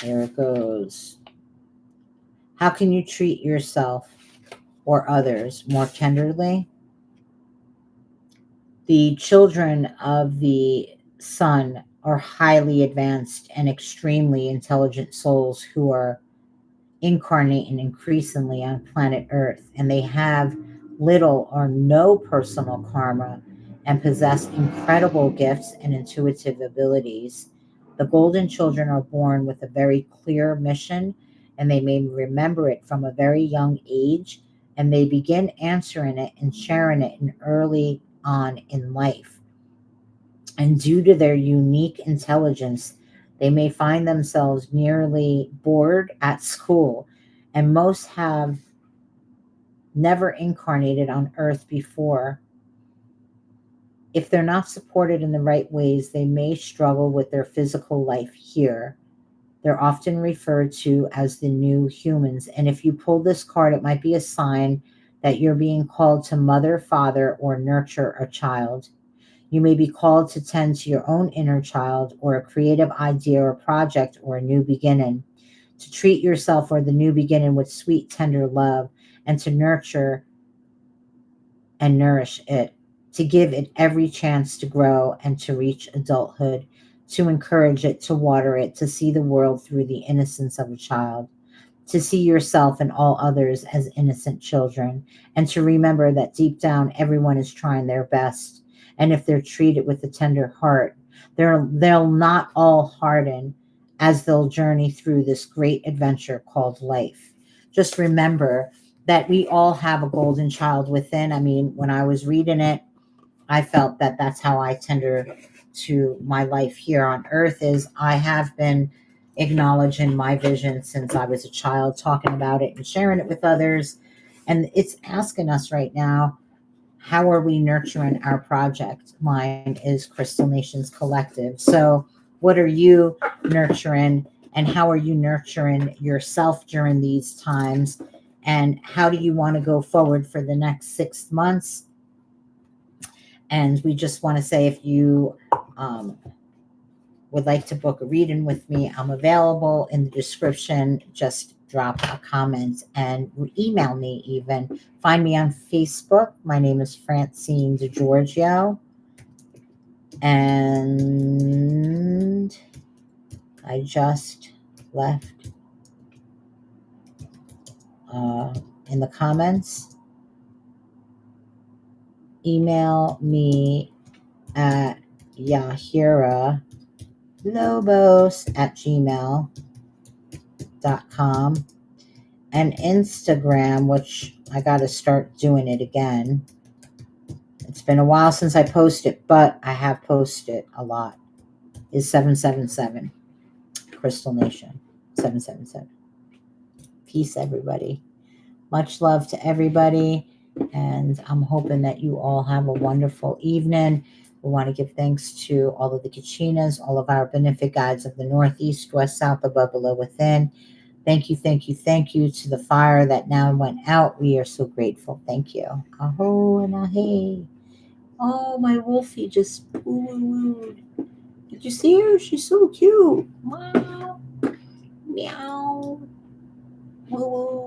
There it goes. How can you treat yourself or others more tenderly? The children of the sun are highly advanced and extremely intelligent souls who are incarnating increasingly on planet Earth, and they have little or no personal karma and possess incredible gifts and intuitive abilities. The golden children are born with a very clear mission, and they may remember it from a very young age, and they begin answering it and sharing it in early on in life. And due to their unique intelligence, they may find themselves nearly bored at school, and most have never incarnated on Earth before. If they're not supported in the right ways, they may struggle with their physical life here. They're often referred to as the new humans. And if you pull this card, it might be a sign that you're being called to mother, father, or nurture a child. You may be called to tend to your own inner child or a creative idea or project or a new beginning, to treat yourself or the new beginning with sweet, tender love, and to nurture and nourish it, to give it every chance to grow and to reach adulthood, to encourage it, to water it, to see the world through the innocence of a child, to see yourself and all others as innocent children, and to remember that deep down everyone is trying their best. And if they're treated with a tender heart, they'll not all harden as they'll journey through this great adventure called life. Just remember that we all have a golden child within. I mean, when I was reading it, I felt that that's how I tender to my life here on earth. Is I have been acknowledging my vision since I was a child, talking about it and sharing it with others. And it's asking us right now, how are we nurturing our project? Mine is Crystal Nations Collective. So what are you nurturing, and how are you nurturing yourself during these times? And how do you want to go forward for the next 6 months? And we just want to say, if you would like to book a reading with me, I'm available in the description. Just drop a comment and email me even. Find me on Facebook. My name is Francine DeGiorgio. And I just left in the comments. Email me at yahiralobos@gmail.com, and Instagram, which I got to start doing it again. It's been a while since I posted, but I have posted a lot, is 777 Crystal Nation 777. Peace, everybody. Much love to everybody. And I'm hoping that you all have a wonderful evening. We want to give thanks to all of the Kachinas, all of our benefit guides of the Northeast, West, South, above, below, within. Thank you, thank you, thank you to the fire that now went out. We are so grateful. Thank you. Aho and ahe. Oh, my Wolfie just woo. Did you see her? She's so cute. Wow. Meow. Woo woo.